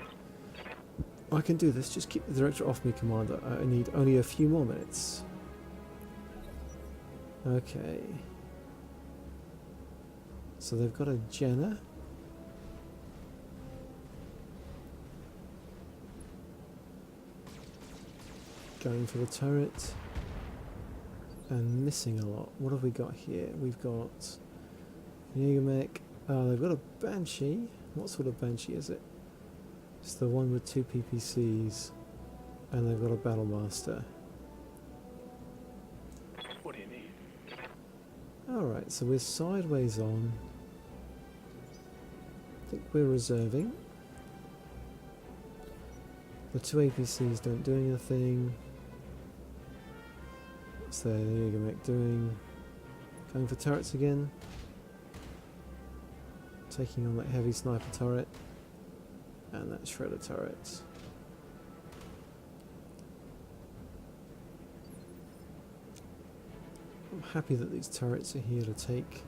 I can do this, just keep the Director off me, Commander. I need only a few more minutes. Okay. So they've got a Jenna. Going for the turret. And missing a lot. What have we got here? We've got Jägermech. They've got a Banshee. What sort of Banshee is it? It's the one with 2 PPCs. And they've got a Battlemaster. What do you need? Alright, so we're sideways on. I think we're reserving. The 2 APCs don't do anything. What's the Jägermech doing? Going for turrets again. Taking on that heavy sniper turret. And that shredder turret. I'm happy that these turrets are here to take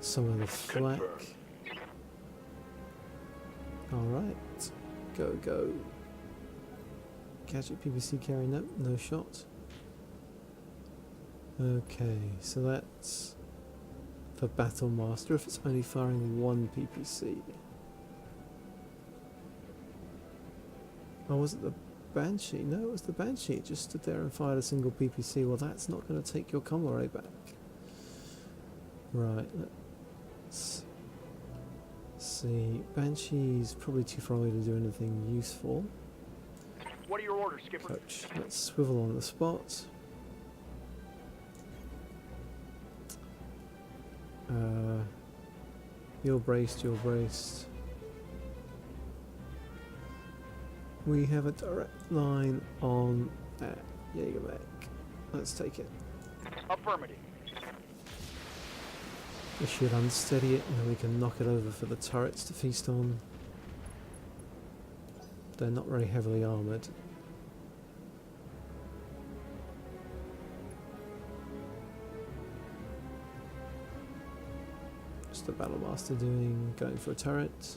some of the flak. Alright. Go, go. Gadget PPC carry, nope, no shot. Okay, so that's the Battlemaster if it's only firing 1 PPC. Oh, was it the Banshee? No, it was the Banshee. It just stood there and fired a single PPC. Well, that's not going to take your comm array back. Right, let's see. Banshee's probably too far away to do anything useful. What are your orders, Skipper? Coach, let's swivel on the spot. You're braced, you're braced. We have a direct line on that Jägermech. Let's take it. Affirmative. We should unsteady it and then we can knock it over for the turrets to feast on. They're not very heavily armoured. What's the Battlemaster doing? Going for a turret.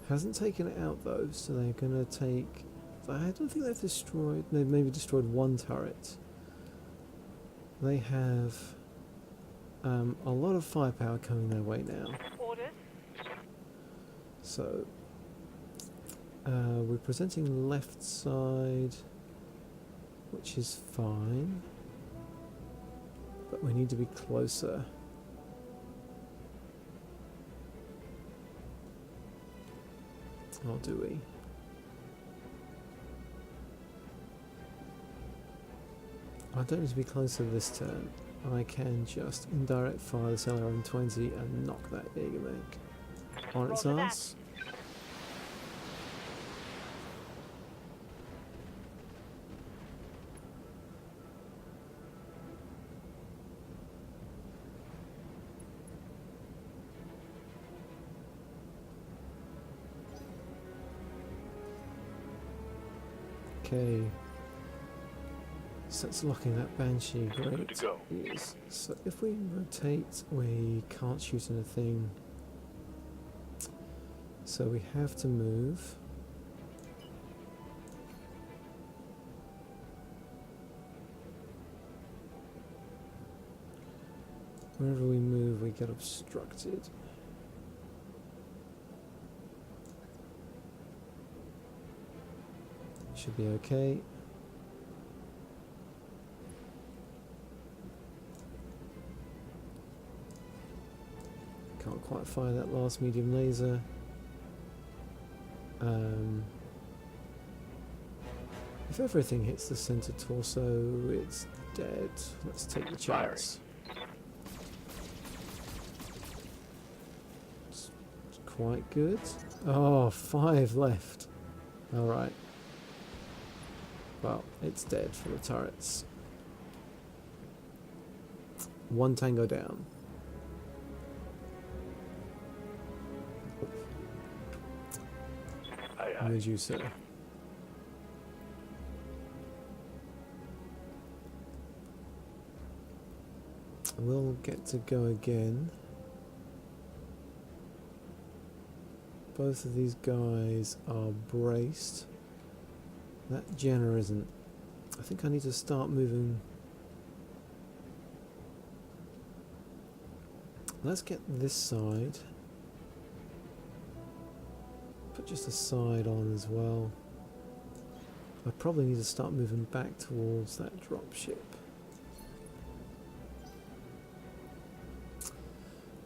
Hasn't taken it out though, so they're gonna take... I don't think they've destroyed... They've maybe destroyed 1 turret. They have a lot of firepower coming their way now. Orders. So We're presenting left side, which is fine, but we need to be closer. Or do we? I don't need to be closer this turn. I can just indirect fire this LRM-20 and knock that Jägermech on its Roger that. ass. Okay. So it's locking that Banshee, great. Good to go. Yes. So if we rotate, we can't shoot anything. So we have to move. Wherever we move, we get obstructed. Should be okay. Can't quite fire that last medium laser. If everything hits the center torso, it's dead. Let's take the chance. It's quite good. Oh, 5 left. Alright. Well, it's dead for the turrets. 1 tango down. Would you, sir? We'll get to go again. Both of these guys are braced. That Jenner isn't. I think I need to start moving. Let's get this side. Put just a side on as well. I probably need to start moving back towards that dropship.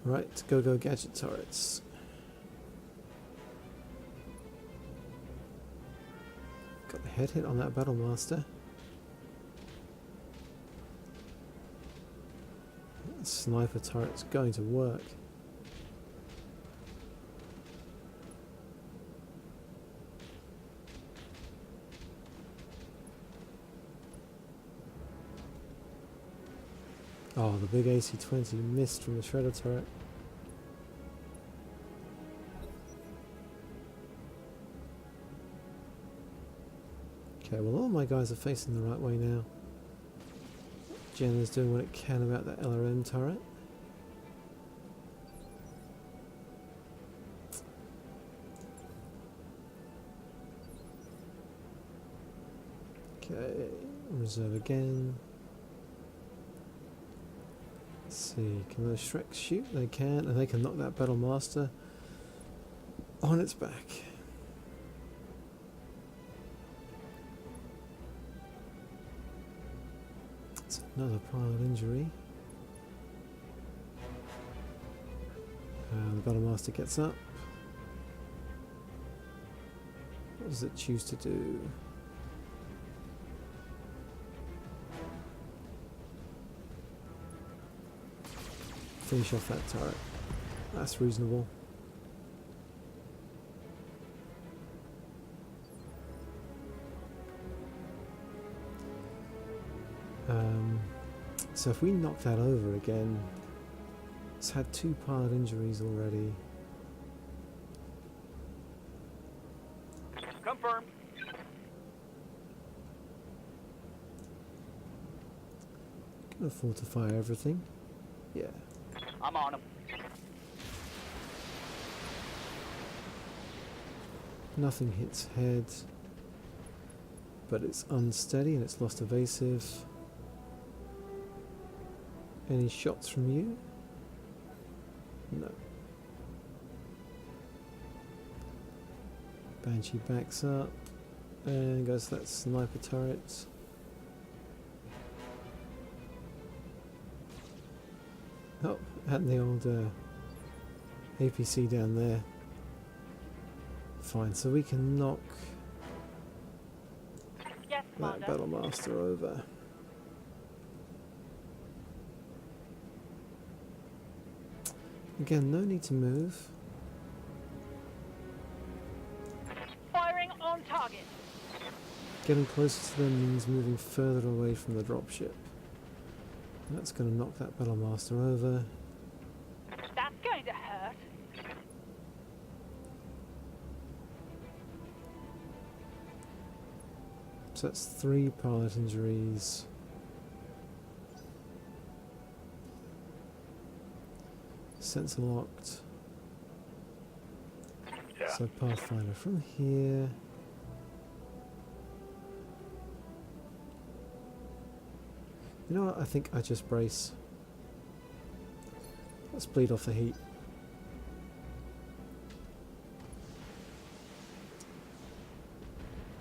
Right, go gadget turrets. Got the head hit on that Battlemaster. That sniper turret's going to work. Oh, the big AC-20 missed from the shredder turret. Okay, well all my guys are facing the right way now. Jenner's doing what it can about that LRM turret. Okay, reserve again. Let's see, can those Shreks shoot? They can, and they can knock that Battlemaster on its back. It's another pilot injury. The Battlemaster gets up. What does it choose to do? Finish off that turret. That's reasonable. So if we knock that over again, it's had 2 pilot injuries already. Confirmed. Can afford to fire everything. Yeah. I'm on him. Nothing hits head, but it's unsteady and it's lost evasive. Any shots from you? No. Banshee backs up and goes to that sniper turret. Oh, and the old APC down there. Fine, so we can knock Yes, that Commander. Battlemaster over. Again, no need to move. Firing on target. Getting closer to them means moving further away from the dropship. That's going to knock that Battlemaster over. That's going to hurt. So that's 3 pilot injuries. Sensor locked. Yeah. So Pathfinder from here. You know what? I think I just brace. Let's bleed off the heat.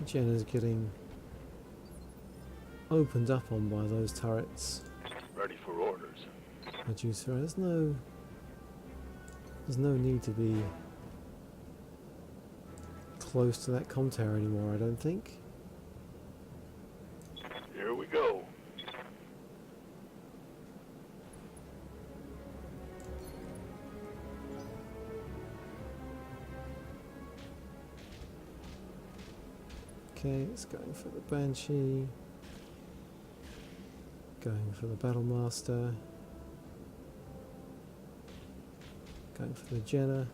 Jenna's getting opened up on by those turrets. Ready for orders. Medusa, there's no need to be close to that comm tower anymore, I don't think. Here we go. Okay, it's going for the Banshee. Going for the Battlemaster. Going for the Jenna.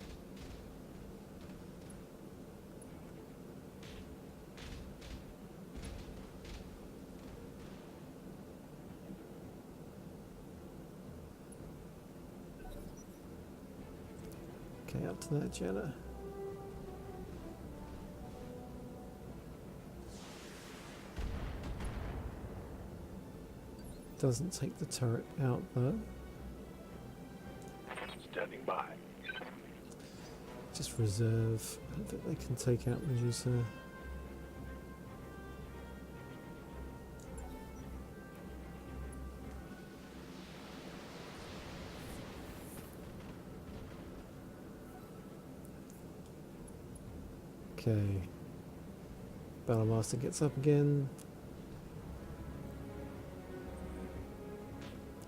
Okay, up to that Jenna. Doesn't take the turret out though. Standing by. Just reserve. I don't think they can take out Medusa. Okay. Battlemaster gets up again.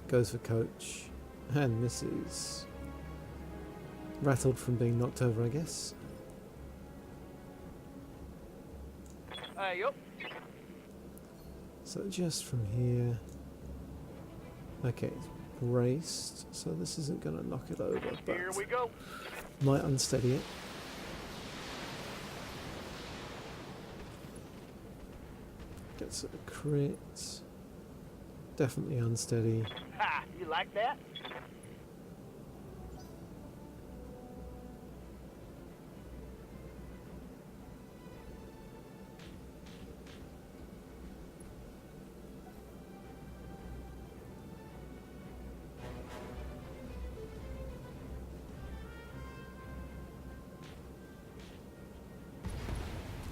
Goes for coach and misses. Rattled from being knocked over, I guess. Yup. So just from here. Okay, it's braced, so this isn't going to knock it over, Here we but go. might unsteady it. Gets a crit. Definitely unsteady. Ha! You like that?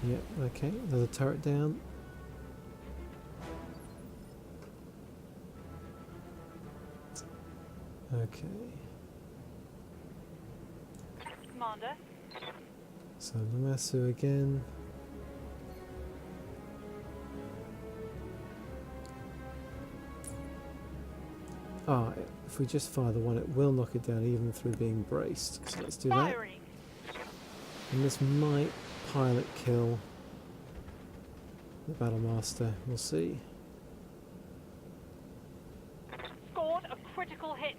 Yep, okay, there's a turret down. Okay, Commander. so Lamassu again. Ah, if we just fire the one, it will knock it down even through being braced. So let's do that. Firing. And this might pilot kill the Battlemaster. We'll see. Scored a critical hit.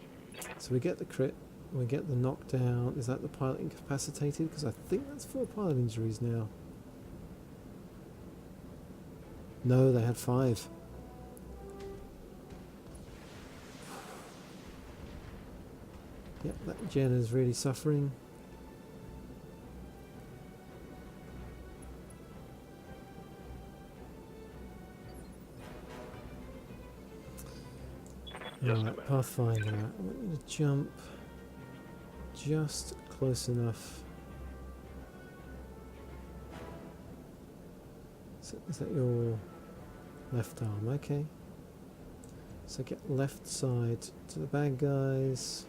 So we get the crit, we get the knockdown. Is that the pilot incapacitated? Because I think that's 4 pilot injuries now. No, they had 5. Yep, that Jen is really suffering. Yes, Right, Commander. Pathfinder, I want you to jump just close enough Is that your left arm? Okay. So get left side to the bad guys.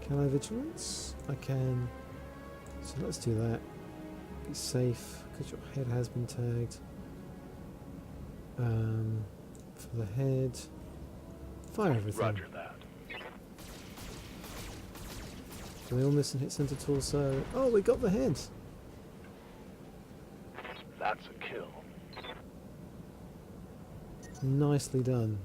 Can I vigilance? I can. So let's do that. Be safe, because your head has been tagged. For the head. Fire everything. Roger that. Do we all miss and hit center torso? Oh, we got the head! That's a kill. Nicely done.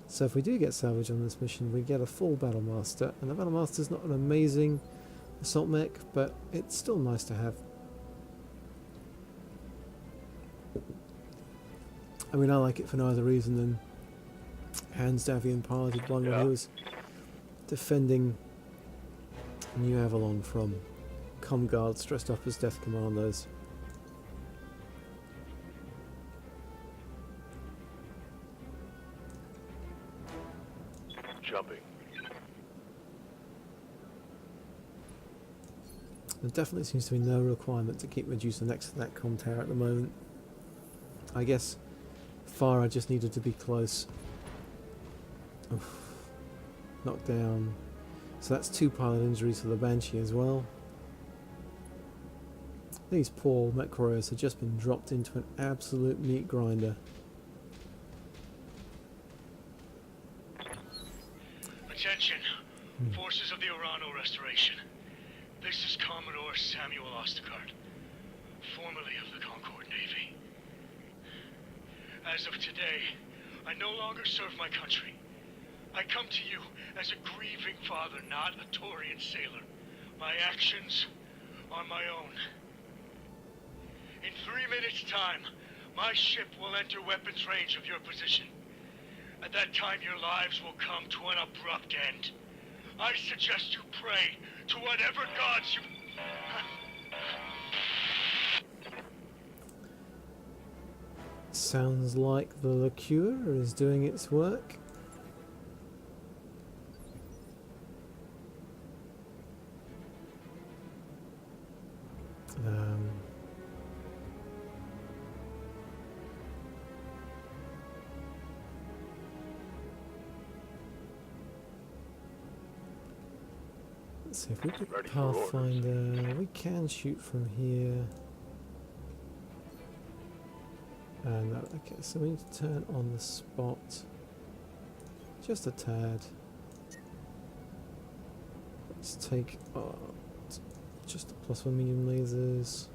So if we do get salvage on this mission, we get a full Battle Master. And the Battle Master's not an amazing assault mech, but it's still nice to have. I mean, I like it for no other reason than Hans Davian Parr did one when he was defending New Avalon from Comguards dressed up as Death Commandos. Jumping. There definitely seems to be no requirement to keep Medusa next to that comm tower at the moment. I guess Farah just needed to be close. Oof. Knocked down. So that's 2 pilot injuries for the Banshee as well. These poor mech warriors have just been dropped into an absolute meat grinder. Attention, forces of the Urano Restoration. This is Commodore Samuel Ostergaard, formerly of the Concord Navy. As of today, I no longer serve my country. I come to you as a grieving father, not a Taurian sailor. My actions are my own. In 3 minutes' time, my ship will enter weapons range of your position. At that time, your lives will come to an abrupt end. I suggest you pray to whatever gods you... Sounds like the liqueur is doing its work. Let's see if we could Ready for orders. Pathfinder. We can shoot from here. No, okay, so we need to turn on the spot just a tad. Let's take just the +1 medium lasers.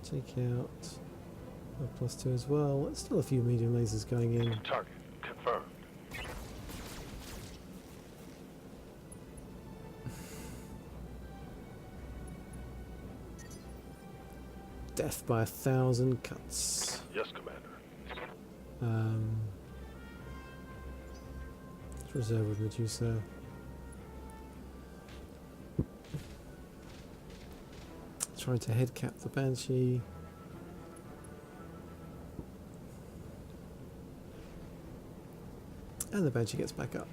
Take out a +2 as well. There's still a few medium lasers going in. Target confirmed. Death by 1,000 cuts. Yes, Commander. Let's reserve with Medusa. Trying to head cap the Banshee. And the Banshee gets back up.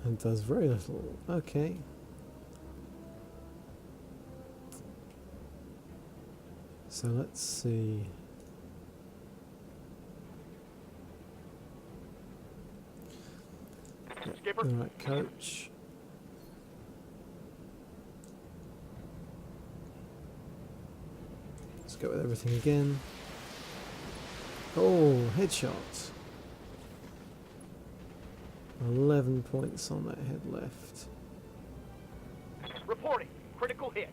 And does very little. Okay. So let's see. Skipper. Alright, coach. Let's go with everything again. Oh, headshot. 11 points on that head left. Reporting. Critical hit.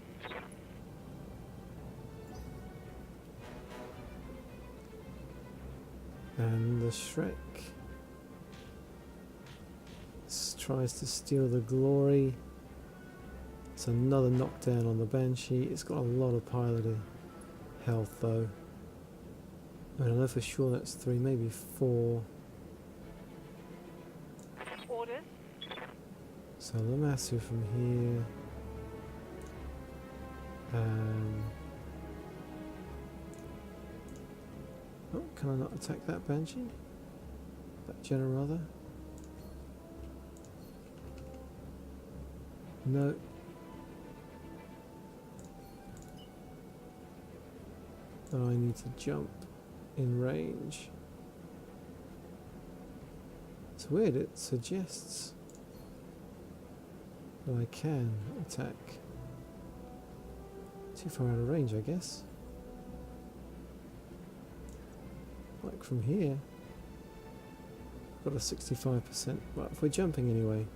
And the Shrek tries to steal the glory. It's another knockdown on the Banshee. It's got a lot of piloting health though. I don't know for sure that's 3, maybe 4. Orders. So Lamassu from here. Oh, can I not attack that Banshee? That Jenna rather? No. Oh, I need to jump in range. It's weird, it suggests that I can attack. Too far out of range, I guess. Like from here. Got a 65%. Well, if we're jumping anyway.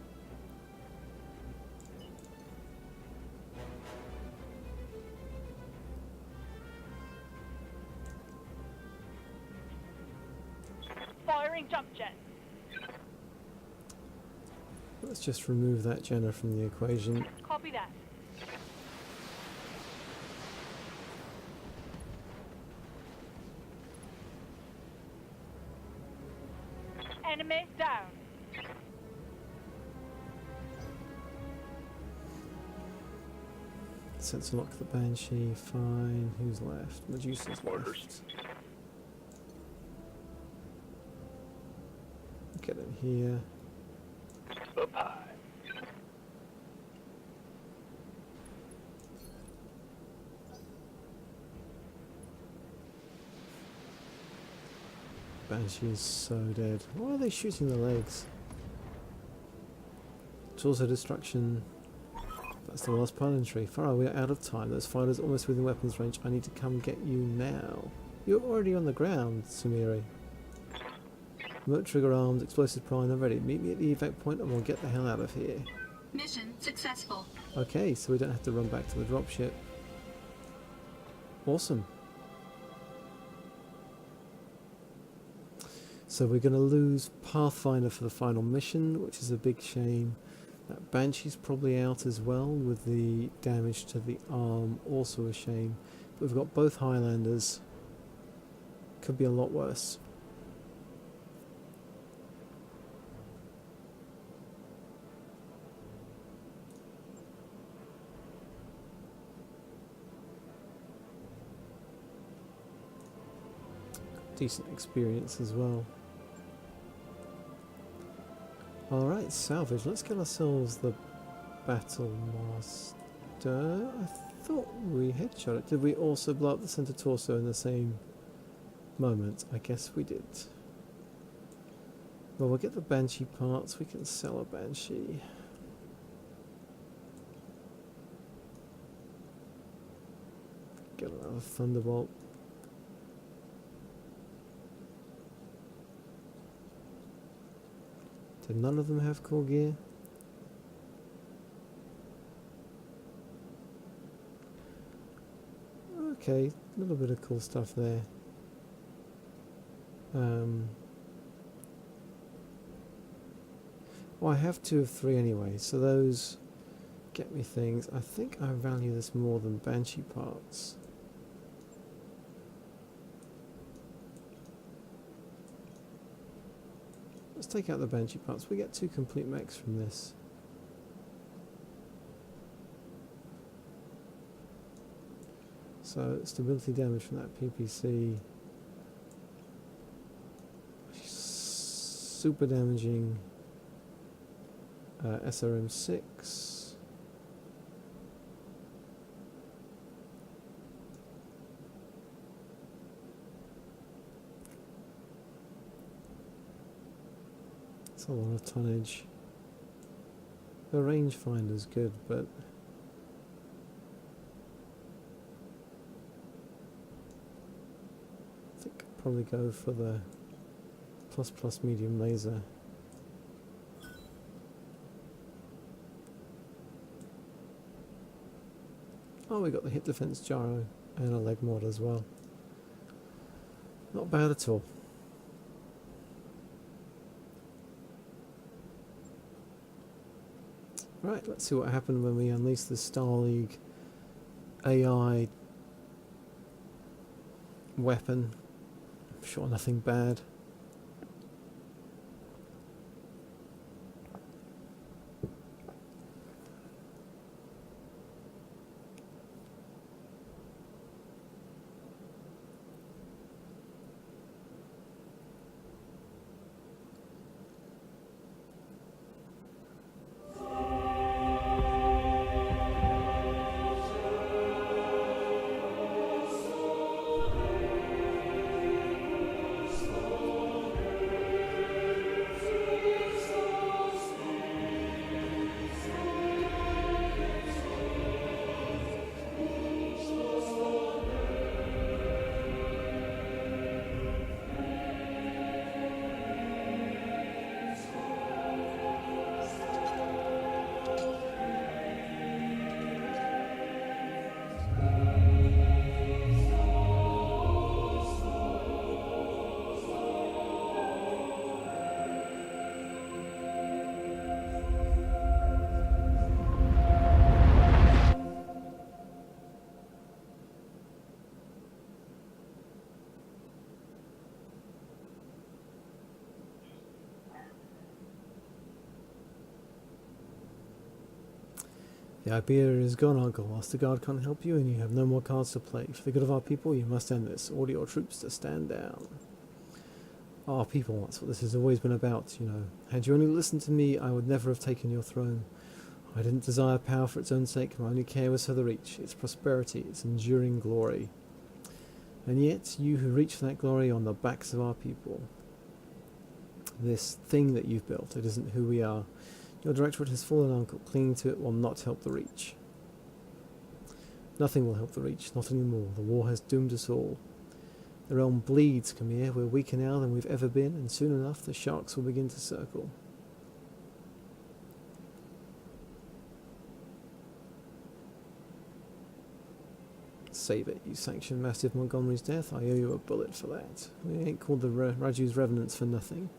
Firing jump jet. Let's just remove that Jenna from the equation. Copy that. Enemy down. Sensor lock the Banshee, fine. Who's left? Medusa's Orders. left. Get in here. Up high. Banshee is so dead. Why are they shooting the legs? Tools of destruction. That's the last pylon tree. Far we are out of time. Those fighters almost within weapons range. I need to come get you now. You're already on the ground, Sumire. Remote trigger arms, explosive prime, they're ready. Meet me at the evac point and we'll get the hell out of here. Mission successful. Okay, so we don't have to run back to the dropship. Awesome. So we're going to lose Pathfinder for the final mission, which is a big shame. That Banshee's probably out as well, with the damage to the arm, also a shame. But we've got both Highlanders. Could be a lot worse. Decent experience as well. Alright, salvage. Let's get ourselves the Battle Master. I thought we headshot it. Did we also blow up the center torso in the same moment? I guess we did. Well, we'll get the Banshee parts. We can sell a Banshee. Get another Thunderbolt. Did none of them have cool gear? Okay, a little bit of cool stuff there. Well, I have 2 of 3 anyway, so those get me things. I think I value this more than Banshee parts. Let's take out the Banshee parts. We get 2 complete mechs from this. So stability damage from that PPC. Super damaging SRM6. It's a lot of tonnage. The rangefinder's good, but I think I'll probably go for the ++ medium laser. Oh, we got the hit defense gyro and a leg mod as well. Not bad at all. Right, let's see what happened when we unleash the Star League AI weapon. I'm sure nothing bad. The Iberia is gone, Uncle. Master Guard can't help you, and you have no more cards to play. For the good of our people, you must end this. Order your troops to stand down. Our people, that's what this has always been about, you know. Had you only listened to me, I would never have taken your throne. I didn't desire power for its own sake. My only care was for the Reach, its prosperity, its enduring glory. And yet, you who reach for that glory on the backs of our people. This thing that you've built, it isn't who we are. Your directorate has fallen, Uncle. Clinging to it will not help the Reach. Nothing will help the Reach, not anymore. The war has doomed us all. The realm bleeds, Khmer. We're weaker now than we've ever been, and soon enough the sharks will begin to circle. Save it. You sanctioned Mastiff Montgomery's death. I owe you a bullet for that. We ain't called the Raju's Revenants for nothing.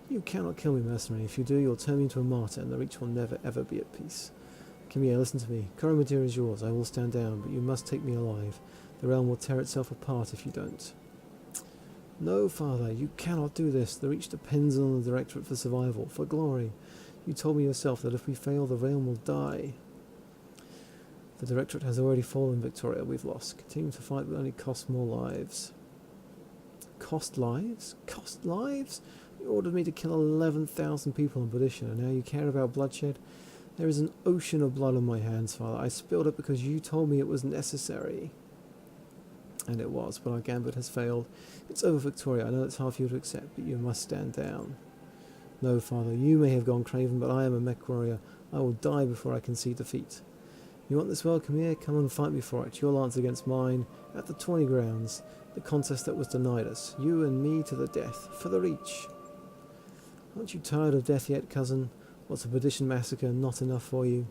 You cannot kill me, mercenary. If you do, you'll turn me into a martyr, and the Reach will never ever be at peace. Khmer, listen to me. Coromodir is yours. I will stand down, but you must take me alive. The realm will tear itself apart if you don't. No, Father, you cannot do this. The Reach depends on the Directorate for survival, for glory. You told me yourself that if we fail, the realm will die. The Directorate has already fallen, Victoria. We've lost. Continuing to fight will only cost more lives. Cost lives? Cost lives? You ordered me to kill 11,000 people in Bodisha, and now you care about bloodshed? There is an ocean of blood on my hands, Father. I spilled it because you told me it was necessary. And it was, but our gambit has failed. It's over, Victoria. I know it's hard for you to accept, but you must stand down. No, Father, you may have gone craven, but I am a mech warrior. I will die before I concede defeat. You want this world? Come here, come and fight me for it. Your lance against mine, at the 20 grounds. The contest that was denied us. You and me to the death, for the Reach. Aren't you tired of death yet, cousin? Was the Perdition massacre not enough for you?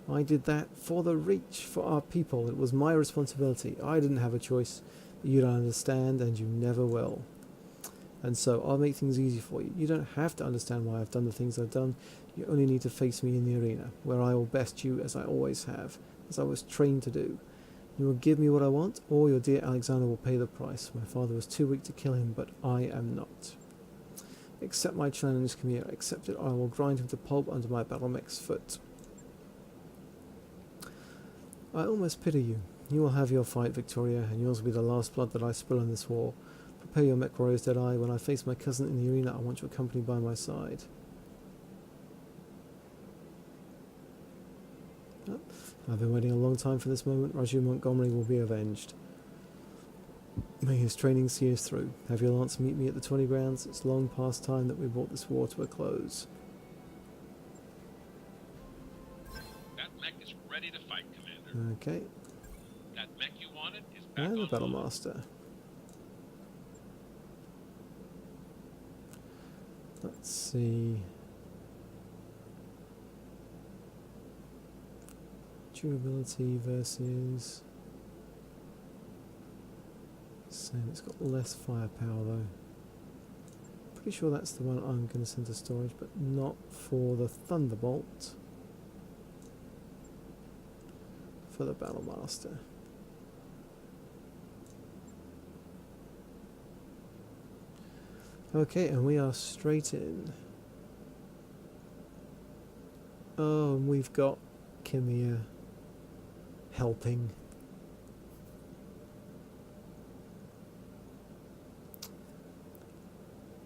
I did that for the Reach, for our people. It was my responsibility. I didn't have a choice. You don't understand, and you never will. And so, I'll make things easy for you. You don't have to understand why I've done the things I've done. You only need to face me in the arena, where I will best you as I always have, as I was trained to do. You will give me what I want, or your dear Alexander will pay the price. My father was too weak to kill him, but I am not. Accept my challenge, Khmer. Accept it, I will grind him to pulp under my battlemech's foot. I almost pity you. You will have your fight, Victoria, and yours will be the last blood that I spill in this war. Prepare your mech warriors, Deadeye. When I face my cousin in the arena, I want your company by my side. Oh, I've been waiting a long time for this moment. Raju Montgomery will be avenged. May his training see us through. Have your lance meet me at the 20 grounds. It's long past time that we brought this war to a close. That mech is ready to fight, Commander. Okay. That mech you wanted is back And the on Battlemaster. Let's see. Durability versus... Same, it's got less firepower though. Pretty sure that's the one I'm going to send to storage, but not for the Thunderbolt. For the Battlemaster. Okay, and we are straight in. Oh, and we've got Khmer helping.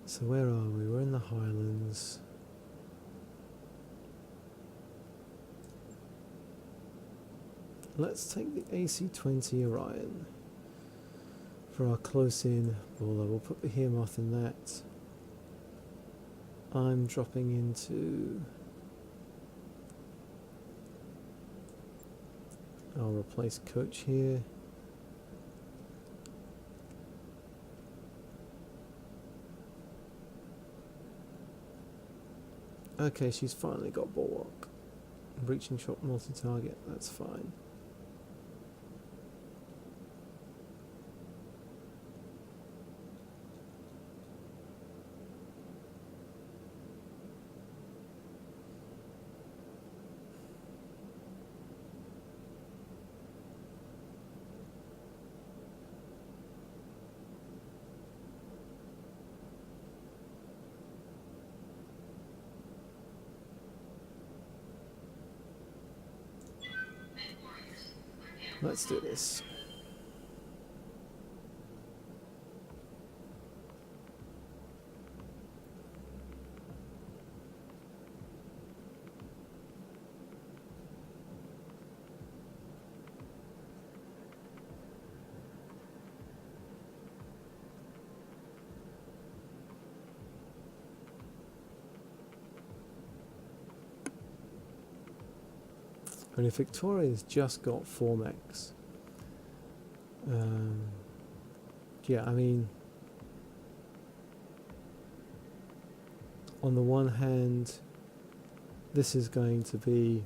So where are we? We're in the Highlands. Let's take the AC-20 Orion for our close-in baller. We'll put the Behemoth in that. I'm dropping into... I'll replace Coach here. Okay, she's finally got Bulwark. Breaching shot multi-target, that's fine. Let's do this. And if Victoria's just got 4 mechs, yeah, I mean, on the one hand, this is going to be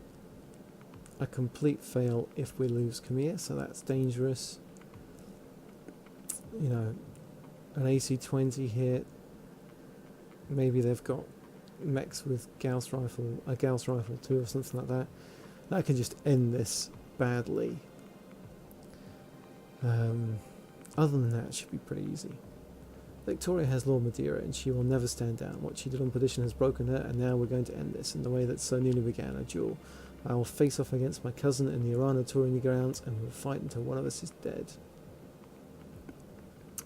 a complete fail if we lose Khmer, so that's dangerous. You know, an AC-20 hit, maybe they've got mechs with Gauss rifle, a Gauss rifle too, or something like that. That can just end this badly. Other than that, it should be pretty easy. Victoria has Lord Madeira, and she will never stand down. What she did on Perdition has broken her, and now we're going to end this in the way that so nearly began a duel. I will face off against my cousin in the Irana touring grounds, and we'll fight until one of us is dead.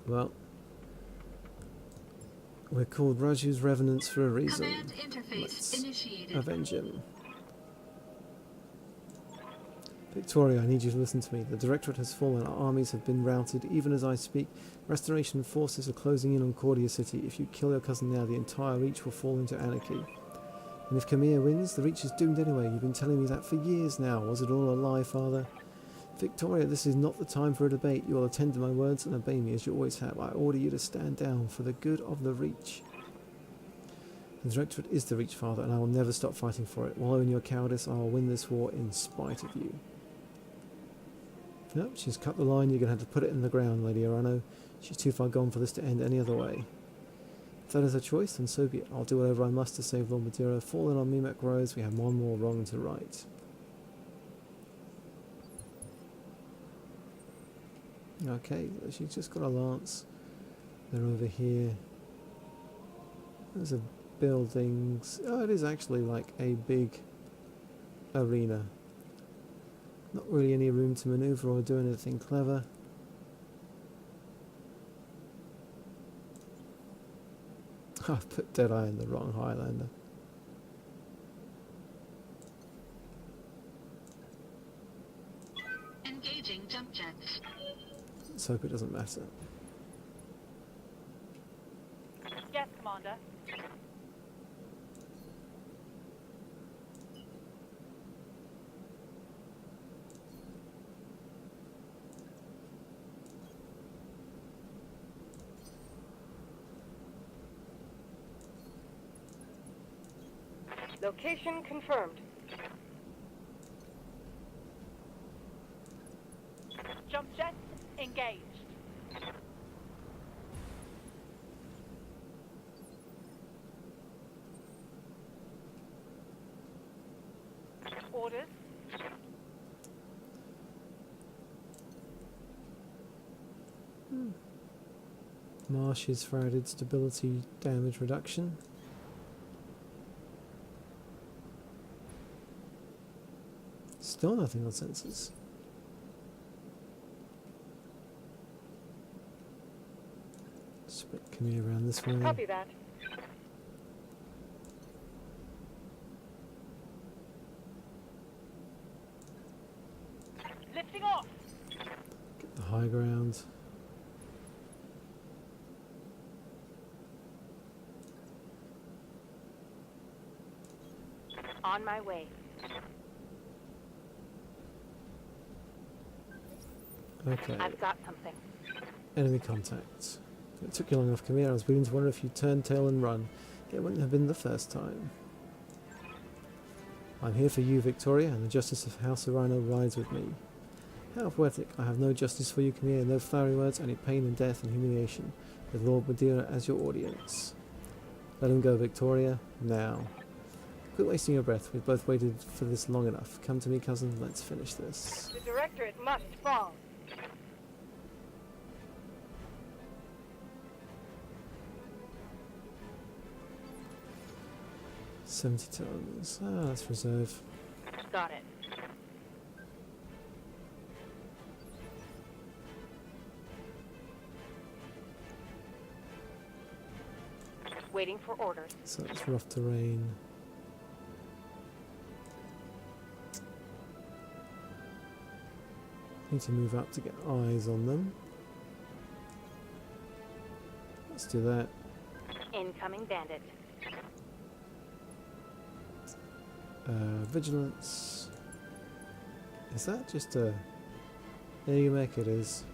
Well, we're called Raju's Revenants for a reason. Command interface Let's initiated. avenge him. Victoria, I need you to listen to me. The Directorate has fallen. Our armies have been routed. Even as I speak, Restoration forces are closing in on Cordia City. If you kill your cousin now, the entire Reach will fall into anarchy. And if Khmer wins, the Reach is doomed anyway. You've been telling me that for years now. Was it all a lie, Father? Victoria, this is not the time for a debate. You will attend to my words and obey me as you always have. I order you to stand down for the good of the Reach. The Directorate is the Reach, Father, and I will never stop fighting for it. Wallow in your cowardice, I will win this war in spite of you. Nope, she's cut the line. You're going to have to put it in the ground, Lady Arano. She's too far gone for this to end any other way. If that is a choice, then so be it. I'll do whatever I must to save Lord Madeira. Fall in on me, Rose. We have one more wrong to right. Okay, she's just got a lance. They're over here. There's a buildings. Oh, it is actually like a big arena. Not really any room to maneuver or do anything clever. I've put Deadeye in the wrong Highlander. Engaging jump jets. Let's hope it doesn't matter. Yes, Commander. Location confirmed. Jump jets engaged. Orders. Marshes for added stability damage reduction. Still nothing on sensors. Split Khmer around this way. Copy that. Lifting off. Get the high ground. On my way. Okay. I've got something. Enemy contact. It took you long enough, Khmer. I was beginning to wonder if you'd turn tail and run. It wouldn't have been the first time. I'm here for you, Victoria, and the justice of House Arano rides with me. How poetic. I have no justice for you, Khmer, no flowery words, only pain and death and humiliation, with Lord Madeira as your audience. Let him go, Victoria, now. Quit wasting your breath. We've both waited for this long enough. Come to me, cousin. Let's finish this. The Directorate must fall. 70 tons. Ah, that's reserve. Got it. Waiting for orders. So it's rough terrain. Need to move up to get eyes on them. Let's do that. Incoming bandit. Vigilance. Is that just a AUMEC? It is.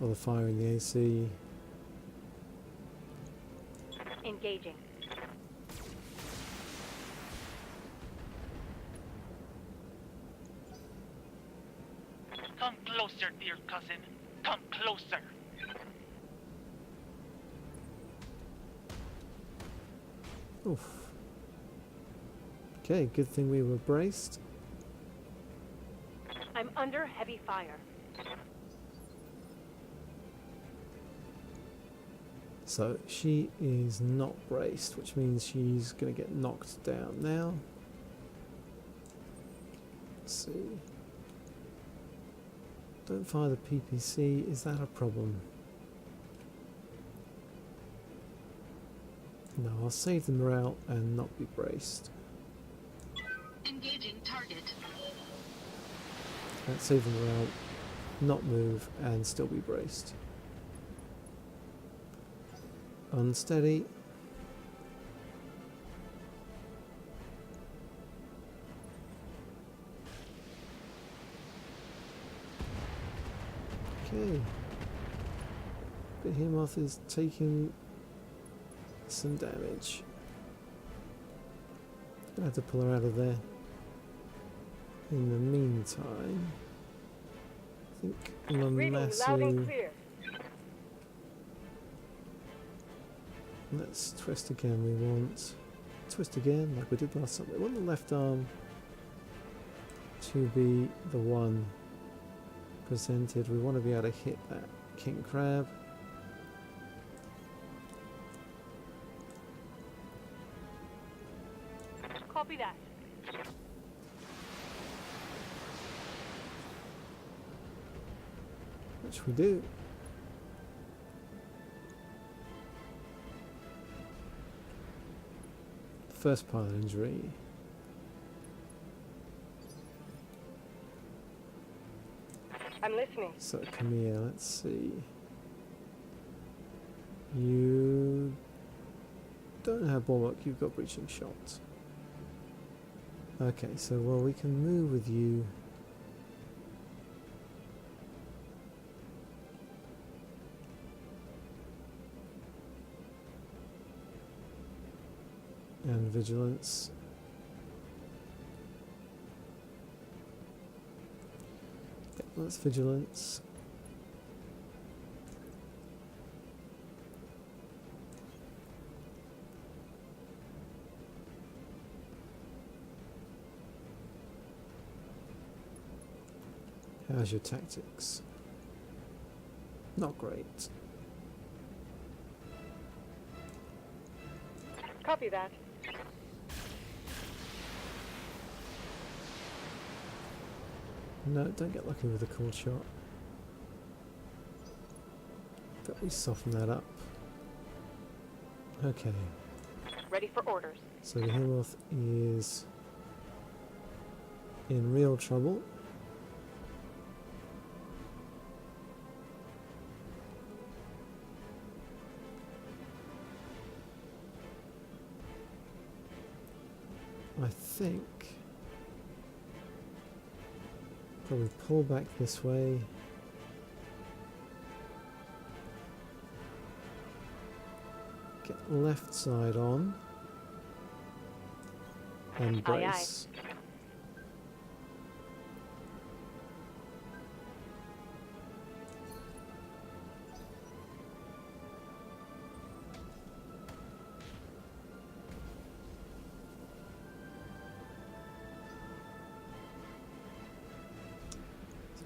Or the fire in the AC. Engaging. Come closer, dear cousin. Come closer. Oof. Okay, good thing we were braced. I'm under heavy fire. So she is not braced, which means she's going to get knocked down now. Let's see. Don't fire the PPC, is that a problem? No, I'll save the morale and not be braced. Engaging target. Let's save the morale, not move, and still be braced. Unsteady. Okay. Behemoth is taking some damage. Gonna have to pull her out of there. In the meantime, I think Lamassu. Let's twist again. We want twist again, like we did last time. We want the left arm to be the one presented. We want to be able to hit that king crab. Copy that. Which we do. First pilot injury. I'm listening. So come here, let's see. You don't have bulwark, you've got breaching shot. Okay, so well we can move with you. And vigilance. Okay, that's vigilance. How's your tactics? Not great. Copy that. No, don't get lucky with a cool shot. But we soften that up. Okay, Ready for orders. so the Behemoth is in real trouble. I think probably pull back this way. Get left side on and Aye, aye. brace.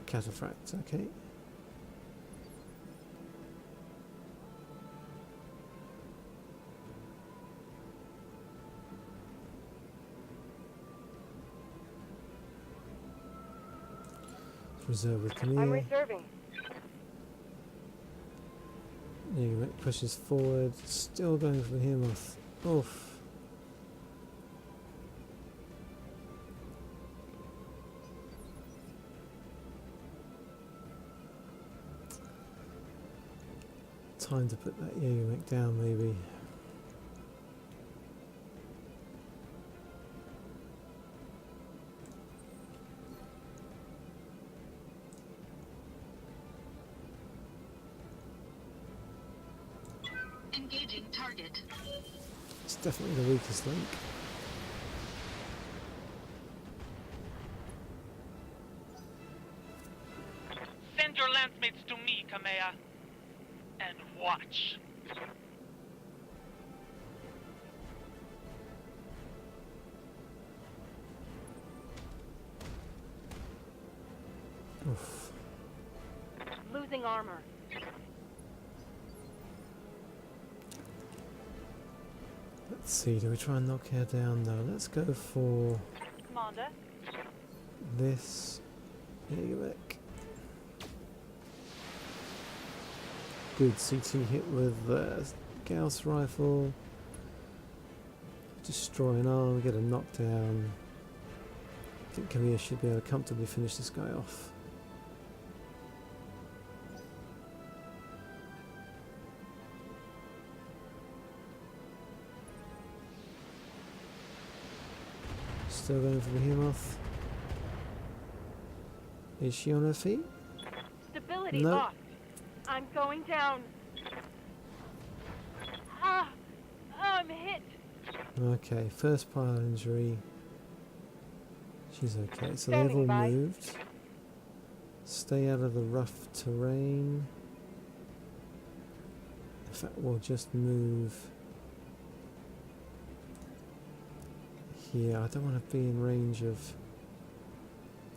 Cataphract, okay. Reserve with I'm Camille. reserving. Unit pushes forward, still going for the Behemoth. Oof. Time to put that unit down, maybe. Engaging target. It's definitely the weakest link. Send your lancemates to me, Kamea. And watch. Oof. Losing armor. Let's see, do we try and knock her down? No, let's go for Commander. this. Back. Good CT hit with Gauss rifle. Destroy an arm, get a knockdown. I think Camilla should be able to comfortably finish this guy off. Still going for the Behemoth. Is she on her feet? Stability No. lost. I'm going down. Ah! I'm hit. Okay, first pile injury. She's okay, so they've Standing all by. moved. Stay out of the rough terrain. In fact, we'll just move here. I don't want to be in range of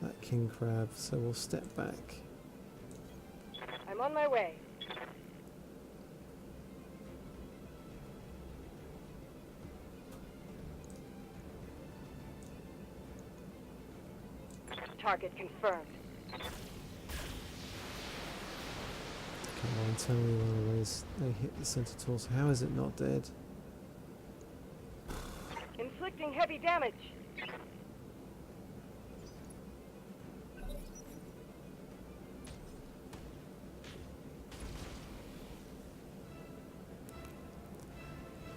that king crab, so we'll step back. I'm on my way. Target confirmed. Come on, tell me one of those. They hit the center torso. How is it not dead? Inflicting heavy damage.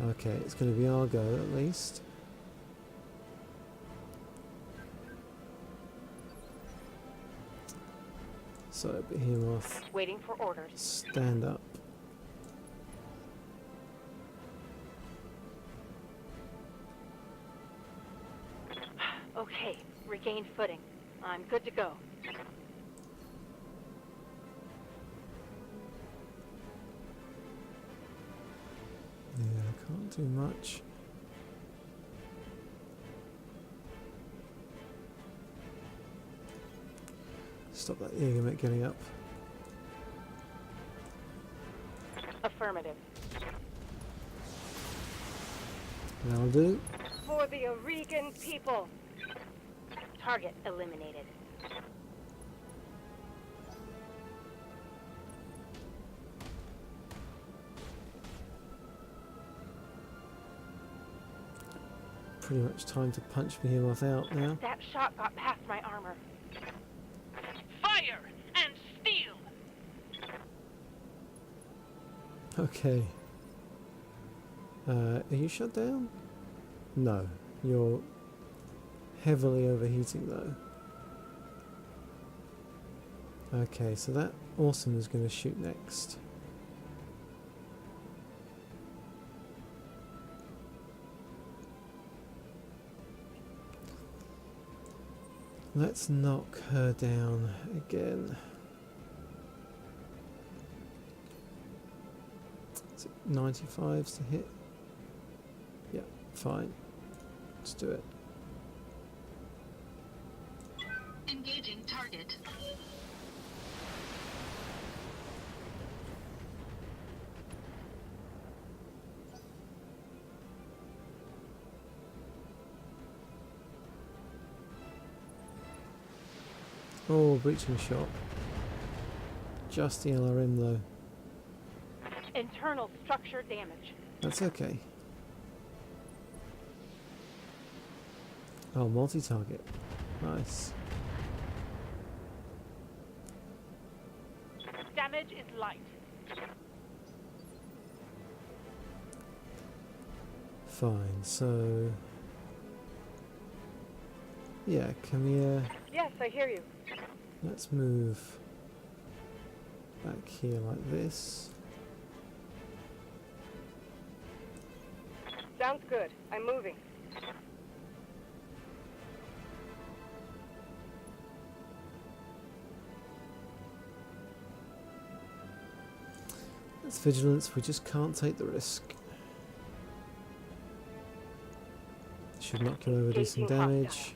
Okay, it's going to be our go at least. So, Behemoth, Waiting for orders. stand up. Okay, regained footing. I'm good to go. Yeah, I can't do much. Stop that Jägermech getting up. Affirmative. That'll do. For the Oregon people. Target eliminated. Pretty much time to punch Behemoth out now. That shot got past my armor. Fire and steel. Okay. Are you shut down? No. You're heavily overheating though. Okay, so that Awesome is going to shoot next. Let's knock her down again. Is it 95s to hit? Yeah, fine. Let's do it. Engaging target. Oh, breaching shot. Just the LRM though. Internal structure damage. That's okay. Oh, multi-target. Nice. Damage is light. Fine, so... Yeah, come here. Yes, I hear you. Let's move back here like this. Sounds good. I'm moving. It's vigilance, we just can't take the risk. Should knock you over, do some Engaging hostile. damage.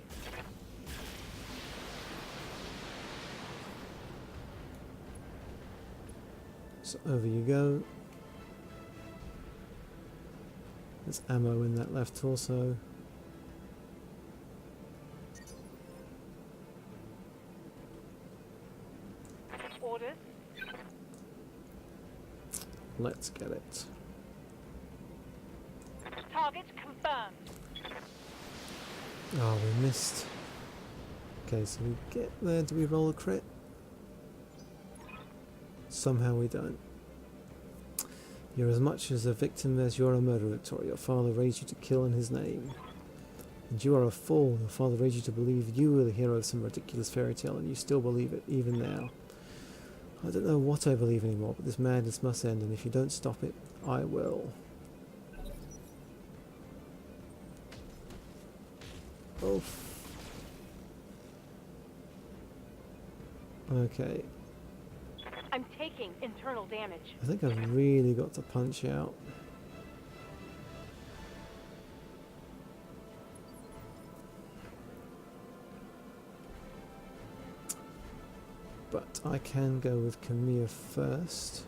So over you go. There's ammo in that left torso. Orders. Let's get it. Target confirmed. Oh, we missed. Okay, so we get there. Do we roll a crit? Somehow we don't. You're as much as a victim as you're a murderer, Victoria. Your father raised you to kill in his name. And you are a fool. Your father raised you to believe you were the hero of some ridiculous fairy tale, and you still believe it, even now. I don't know what I believe anymore, but this madness must end, and if you don't stop it, I will. Oh. Okay. I'm taking internal damage. I think I've really got to punch out. But I can go with Camille first.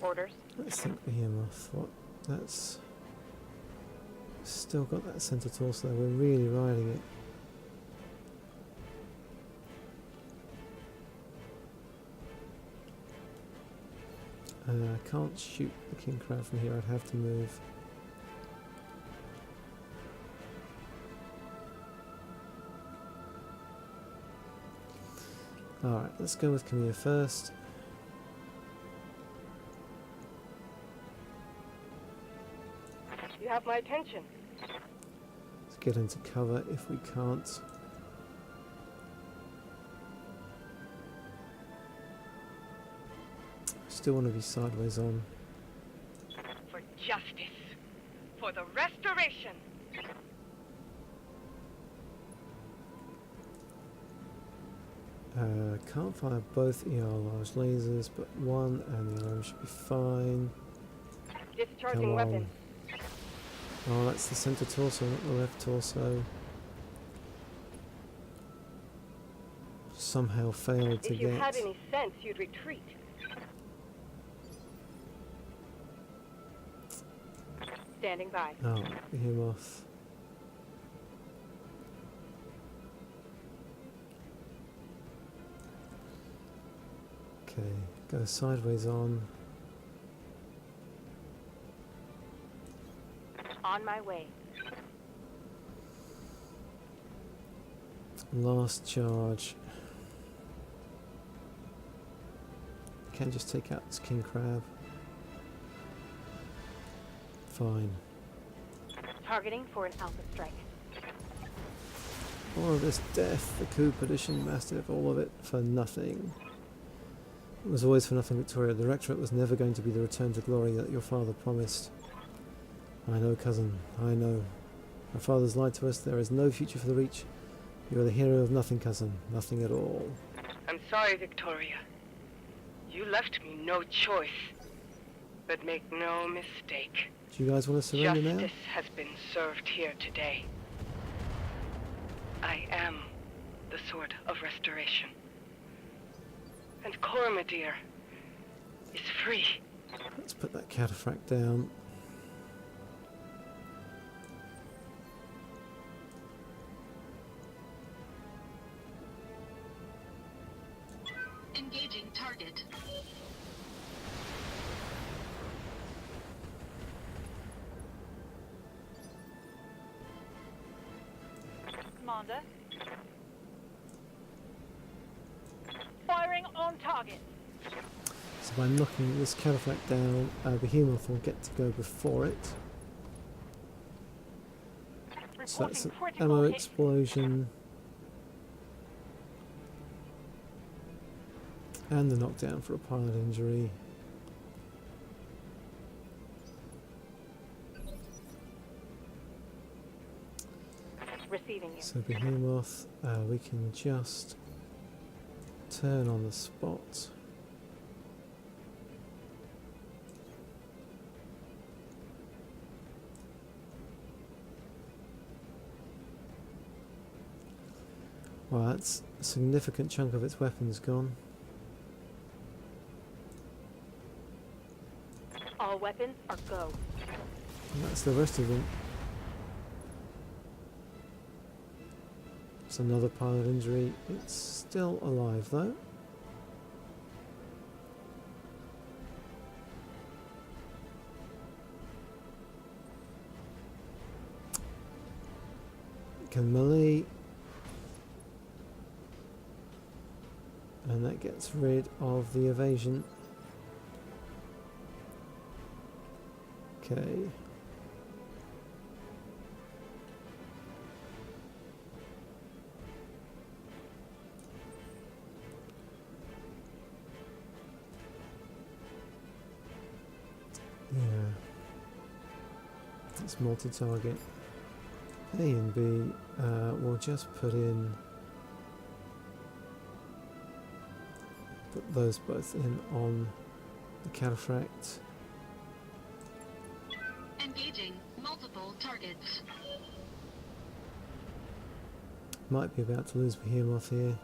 Orders. Let's think Behemoth. What? That's still got that centre torso. We're really riding it. I can't shoot the king crab from here. I'd have to move. Alright, let's go with Camille first. You have my attention. Let's get into cover if we can't. Still want to be sideways on. For justice. For the restoration. Can't fire both ER large lasers, but one and the alarm should be fine. Discharging Come weapon. on. Oh, that's the centre torso, not the left torso. Somehow failed to If you get. had any sense, you'd retreat. Standing by. Oh, Behemoth. Okay, go sideways on. On my way. Last charge. Can just take out this king crab. Fine. Targeting for an alpha strike. All of this death, the coup, perdition, mastiff, all of it for nothing. It was always for nothing, Victoria. The Rectorate was never going to be the return to glory that your father promised. I know, cousin, I know. Our fathers lied to us. There is no future for the Reach. You are the hero of nothing, cousin. Nothing at all. I'm sorry, Victoria. You left me no choice. But make no mistake. Do you guys want to surrender now? Justice has been served here today. I am the Sword of Restoration. And Coromodir is free. Let's put that cataphract down. target. Commander. Firing on target. So by knocking this cataphract down, Behemoth will get to go before it. So that's an Reporting ammo critical hit. explosion. And the knockdown for a pilot injury. Receiving you. So Behemoth, we can just turn on the spot. Well, that's a significant chunk of its weapons gone. All weapons are go. And that's the rest of them. It's another pilot injury. It's still alive though. Can melee. And that gets rid of the evasion. Okay. Yeah. It's multi-target. A and B, we'll just put those both in on the cataphract. Engaging multiple targets. Might be about to lose Behemoth here.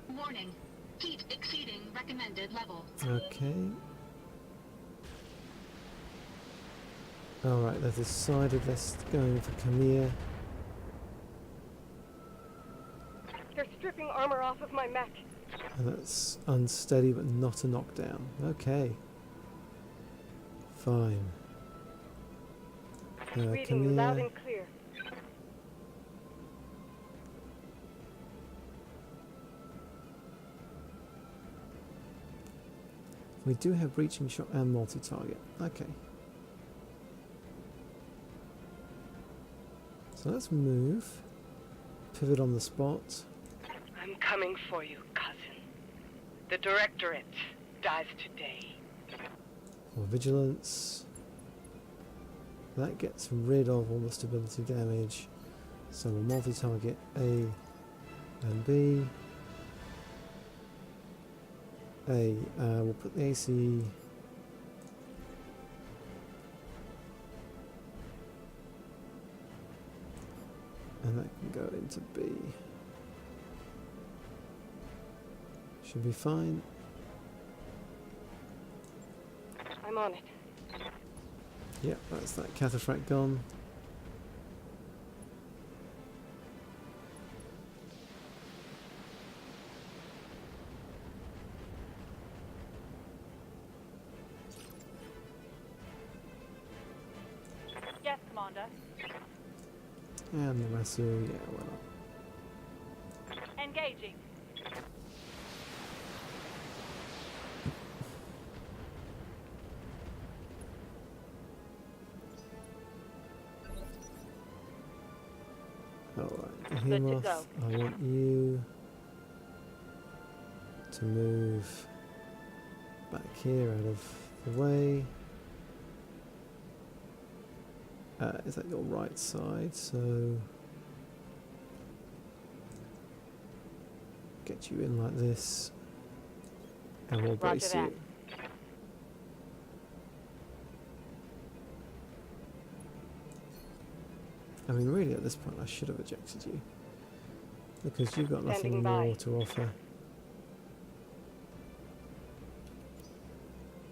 Warning. Heat exceeding recommended level. Okay. Alright, they've decided they're going for Khmer. They're stripping armor off of my mech. And that's unsteady but not a knockdown. Okay. Fine. Reading loud Khmer. and clear. We do have breaching shot and multi-target. Okay. So let's move. Pivot on the spot. I'm coming for you, cousin. The Directorate dies today. More vigilance. That gets rid of all the stability damage. So we'll multi-target A and B. A, we'll put the AC. And that can go into B. Should be fine. I'm on it. Yep, that's that cataphract gone. Yes, Commander. And the Masu, yeah, well. Engaging. Alright, to Behemoth, go. I want you to move back here out of the way. Is that your right side? So get you in like this, and we'll Roger brace that. you. I mean, really, at this point, I should have ejected you because you've got nothing Standing by. more to offer.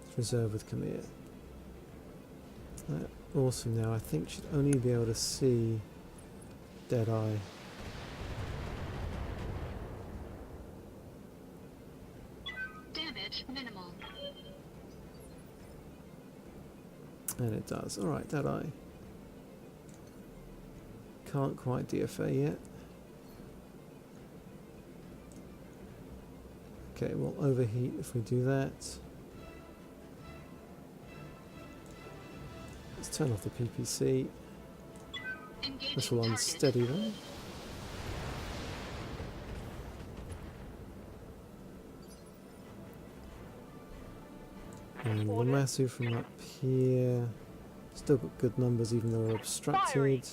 It's reserved with Khmer. Also now, I think should only be able to see Deadeye. And it does. Alright, that eye. Can't quite DFA yet. Okay, we'll overheat if we do that. Let's turn off the PPC. This will unsteady them. And the massive from up here. Still got good numbers even though we're obstructed.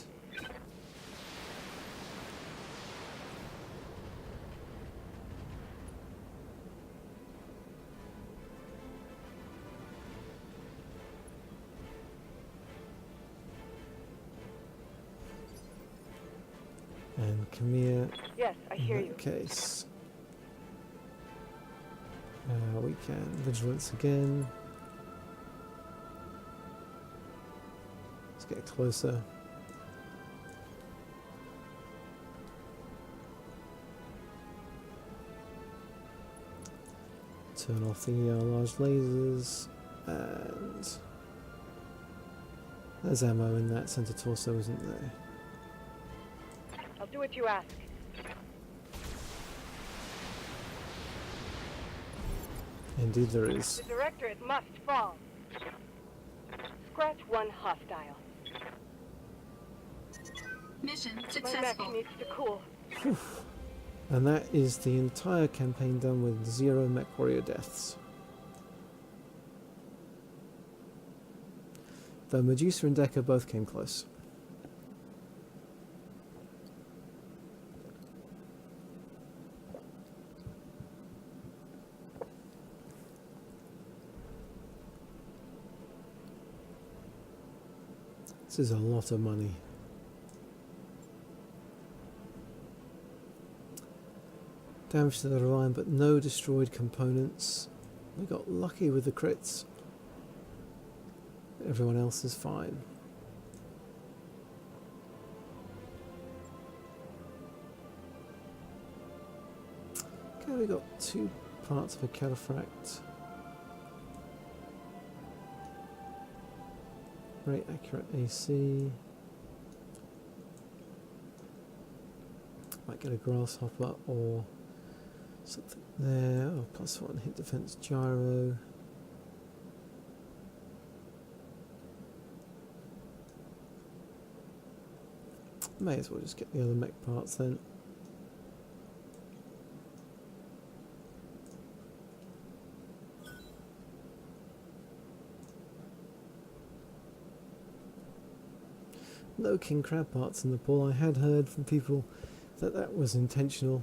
And come here. Yes, I hear In you. that case, we can vigilance again. Let's get closer. Turn off the large lasers, and there's ammo in that center torso, isn't there? I'll do what you ask. Indeed there is. The directorate must fall. Scratch one hostile. Mission My mech successful. needs to cool. And that is the entire campaign done with 0 mech warrior deaths. Though Medusa and Decker both came close. This is a lot of money. Damage to the Orion, but no destroyed components. We got lucky with the crits. Everyone else is fine. Okay, we got 2 parts of a cataphract. Very accurate AC. Might get a grasshopper or something there. Oh, +1 hit defense gyro. May as well just get the other mech parts then. No king crab parts in the pool. I had heard from people that that was intentional,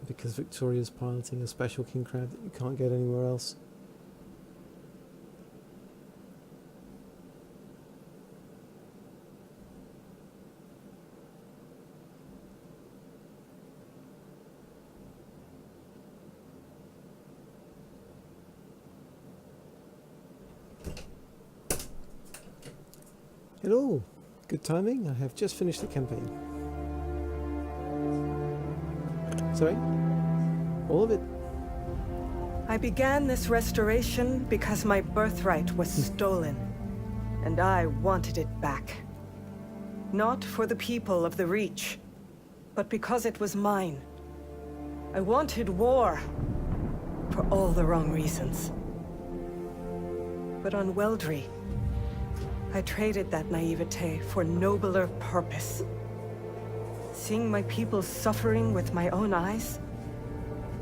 because Victoria's piloting a special king crab that you can't get anywhere else. Hello, good timing. I have just finished the campaign. Sorry? All of it? I began this restoration because my birthright was stolen, and I wanted it back. Not for the people of the Reach, but because it was mine. I wanted war, for all the wrong reasons. But on Weldry, I traded that naivete for nobler purpose. Seeing my people suffering with my own eyes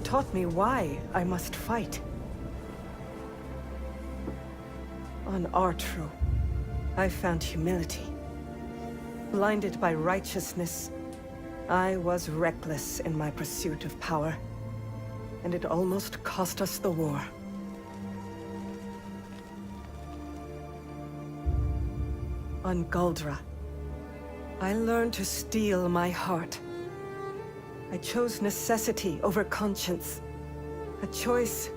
taught me why I must fight. On Artru, I found humility. Blinded by righteousness, I was reckless in my pursuit of power, and it almost cost us the war. On Guldra, I learned to steel my heart. I chose necessity over conscience. A choice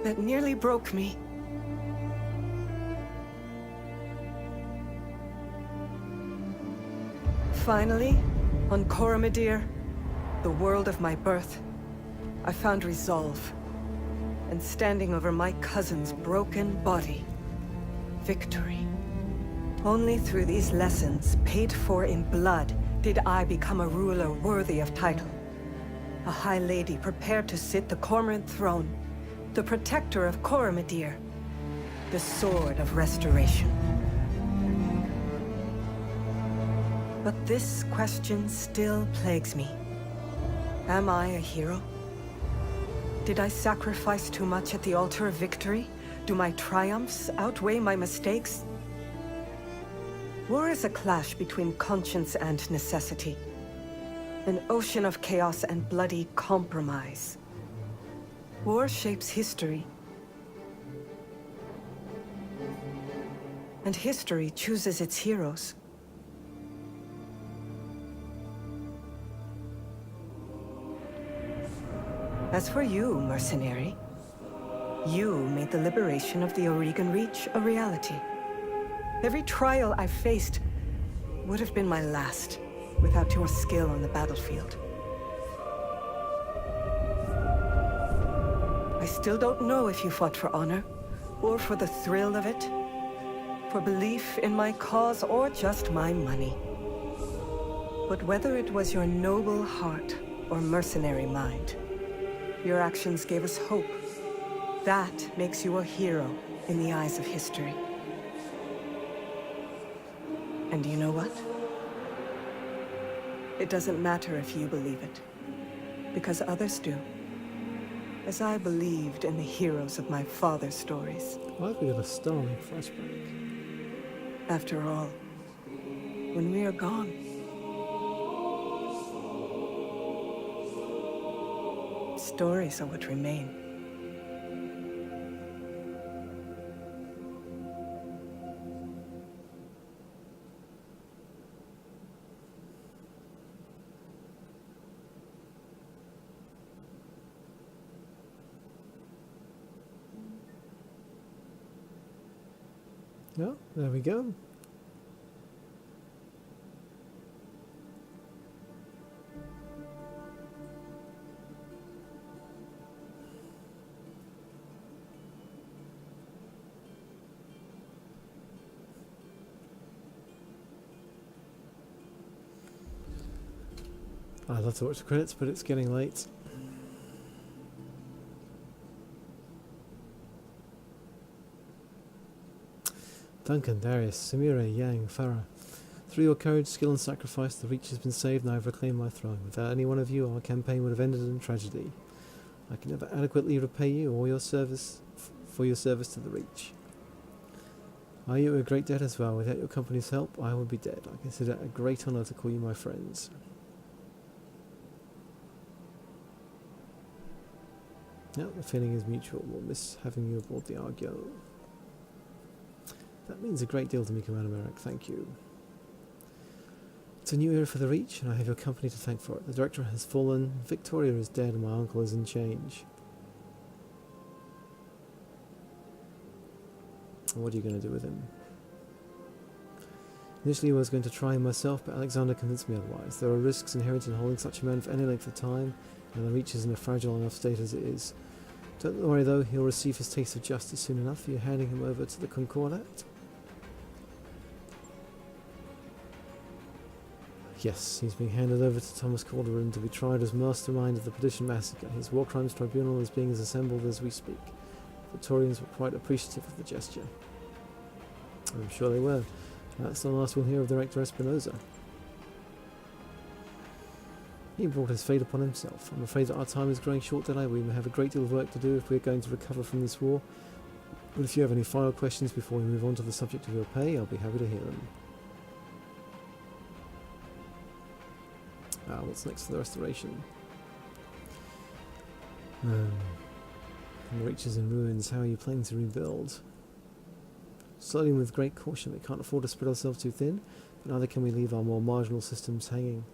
that nearly broke me. Finally, on Coromodir, the world of my birth, I found resolve. And standing over my cousin's broken body, victory. Only through these lessons, paid for in blood, did I become a ruler worthy of title. A high lady prepared to sit the Cormorant throne, the protector of Coromodir, the sword of restoration. But this question still plagues me. Am I a hero? Did I sacrifice too much at the altar of victory? Do my triumphs outweigh my mistakes? War is a clash between conscience and necessity. An ocean of chaos and bloody compromise. War shapes history. And history chooses its heroes. As for you, mercenary, you made the liberation of the Oregon Reach a reality. Every trial I faced would have been my last without your skill on the battlefield. I still don't know if you fought for honor, or for the thrill of it, for belief in my cause, or just my money. But whether it was your noble heart or mercenary mind, your actions gave us hope. That makes you a hero in the eyes of history. And you know what? It doesn't matter if you believe it, because others do. As I believed in the heroes of my father's stories. Why have we got a starring flashback? After all, when we are gone, stories are what remain. Oh, there we go. I'd love to watch the credits, but it's getting late. Duncan, Darius, Samira, Yang, Farah. Through your courage, skill and sacrifice, the Reach has been saved and I have reclaimed my throne. Without any one of you, our campaign would have ended in tragedy. I can never adequately repay you or your service for your service to the Reach. I owe you a great debt as well. Without your company's help, I would be dead. I consider it a great honour to call you my friends. Yep, the feeling is mutual. We'll miss having you aboard the Argo. That means a great deal to me, Commander Merrick. Thank you. It's a new era for the Reach, and I have your company to thank for it. The Director has fallen, Victoria is dead, and my uncle is in change. What are you going to do with him? Initially I was going to try him myself, but Alexander convinced me otherwise. There are risks inherent in holding such a man for any length of time, and the Reach is in a fragile enough state as it is. Don't worry though, he'll receive his taste of justice soon enough. You're handing him over to the Concordat? Yes, he's being handed over to Thomas Calderon to be tried as mastermind of the Perdition Massacre. His War Crimes Tribunal is being assembled as we speak. The Victorians were quite appreciative of the gesture. I'm sure they were. That's the last we'll hear of Director Espinosa. He brought his fate upon himself. I'm afraid that our time is growing short today. We may have a great deal of work to do if we're going to recover from this war. But if you have any final questions before we move on to the subject of your pay, I'll be happy to hear them. What's next for the restoration? The Reach is in ruins. How are you planning to rebuild? Slowly and with great caution. We can't afford to spread ourselves too thin, but neither can we leave our more marginal systems hanging.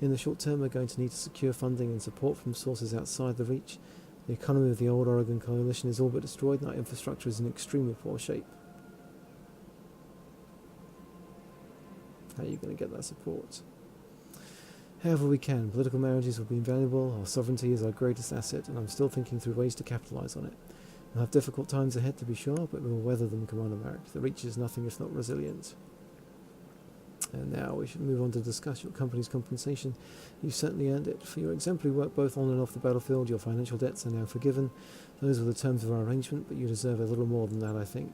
In the short term, we're going to need to secure funding and support from sources outside the Reach. The economy of the old Oregon Coalition is all but destroyed, and our infrastructure is in extremely poor shape. How are you going to get that support? However we can. Political marriages will be invaluable. Our sovereignty is our greatest asset, and I'm still thinking through ways to capitalise on it. We'll have difficult times ahead to be sure, but we'll weather them, Commander Merrick. The Reach is nothing if not resilient. And now we should move on to discuss your company's compensation. You've certainly earned it. For your exemplary work both on and off the battlefield, your financial debts are now forgiven. Those were the terms of our arrangement, but you deserve a little more than that, I think.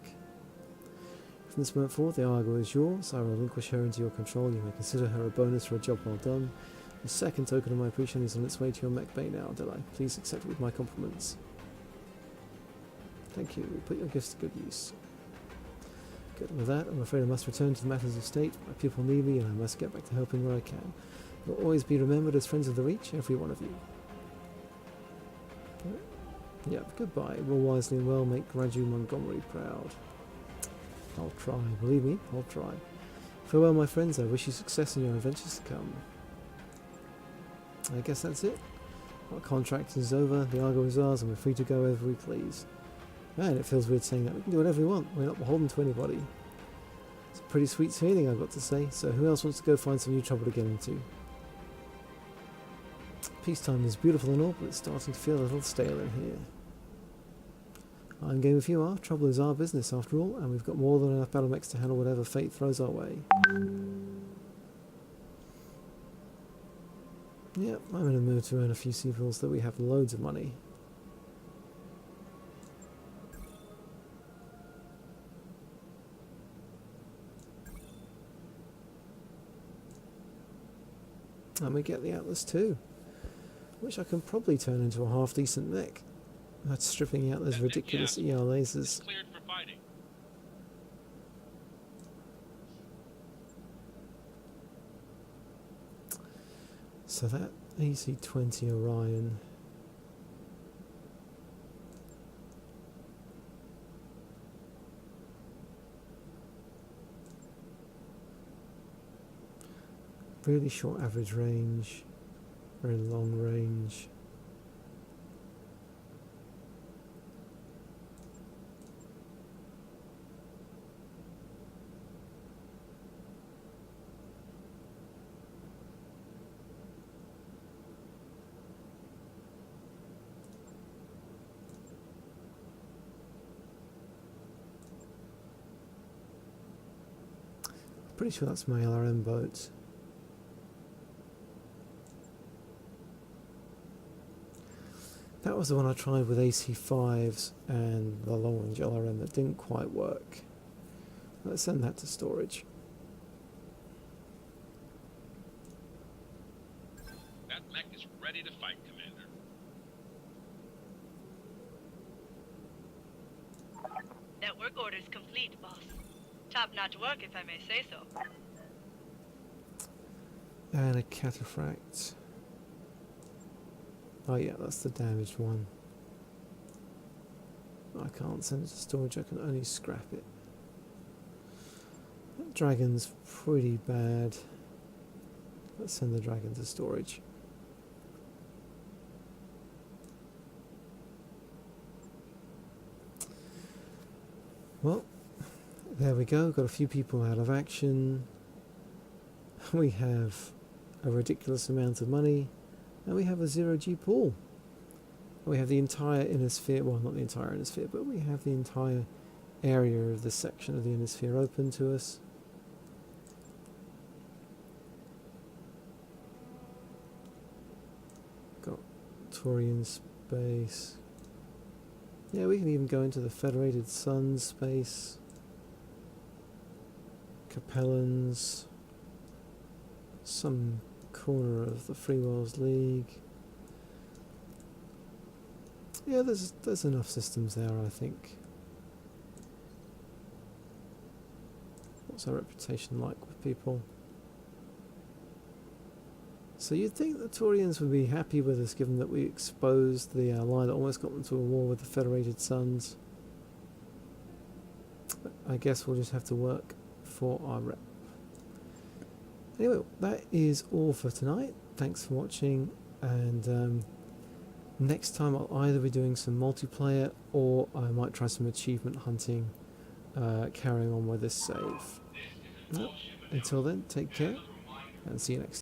From this moment forward, the Argo is yours. I will relinquish her into your control. You may consider her a bonus for a job well done. The second token of my appreciation is on its way to your mech bay now, Delay. Please accept it with my compliments. Thank you. We'll put your gifts to good use. Good. With that, I'm afraid I must return to the matters of state. My people need me, and I must get back to helping where I can. You'll always be remembered as friends of the Reach, every one of you. Yep, goodbye. Roll wisely and well, make Raju Montgomery proud. I'll try. Believe me, I'll try. Farewell, my friends. I wish you success in your adventures to come. I guess that's it. Our contract is over, the Argo is ours, and we're free to go wherever we please. Man, it feels weird saying that. We can do whatever we want. We're not beholden to anybody. It's a pretty sweet feeling, I've got to say. So who else wants to go find some new trouble to get into? Peacetime is beautiful and all, but it's starting to feel a little stale in here. I'm game if you are. Trouble is our business, after all, and we've got more than enough battle mechs to handle whatever fate throws our way. Yep, I'm in a mood to earn a few civils, though we have loads of money. And we get the Atlas too, which I can probably turn into a half-decent mech. That's stripping out those ridiculous ER lasers. Cleared for fighting. So that AC-20 Orion. Really short average range, very long range. Pretty sure that's my LRM boat. That was the one I tried with AC5s and the long range LRM that didn't quite work. Let's send that to storage. That mech is ready to fight, Commander. That work order's complete, boss. Top-notch work, if I may say so. And a cataphract. Oh yeah, that's the damaged one. I can't send it to storage, I can only scrap it. That dragon's pretty bad. Let's send the dragon to storage. Well, there we go, got a few people out of action. We have a ridiculous amount of money. And we have a 0G pool. We have the entire inner sphere, well not the entire inner sphere, but we have the entire area of this section of the inner sphere open to us. Got Taurian space. Yeah, we can even go into the Federated Sun space. Capellans. Some corner of the Free Worlds League. Yeah, there's enough systems there, I think. What's our reputation like with people? So you'd think the Taurians would be happy with us, given that we exposed the line that almost got them to a war with the Federated Suns. But I guess we'll just have to work for our rep. Anyway, that is all for tonight. Thanks for watching, and next time I'll either be doing some multiplayer or I might try some achievement hunting, carrying on with this save. Well, until then, take care and see you next time.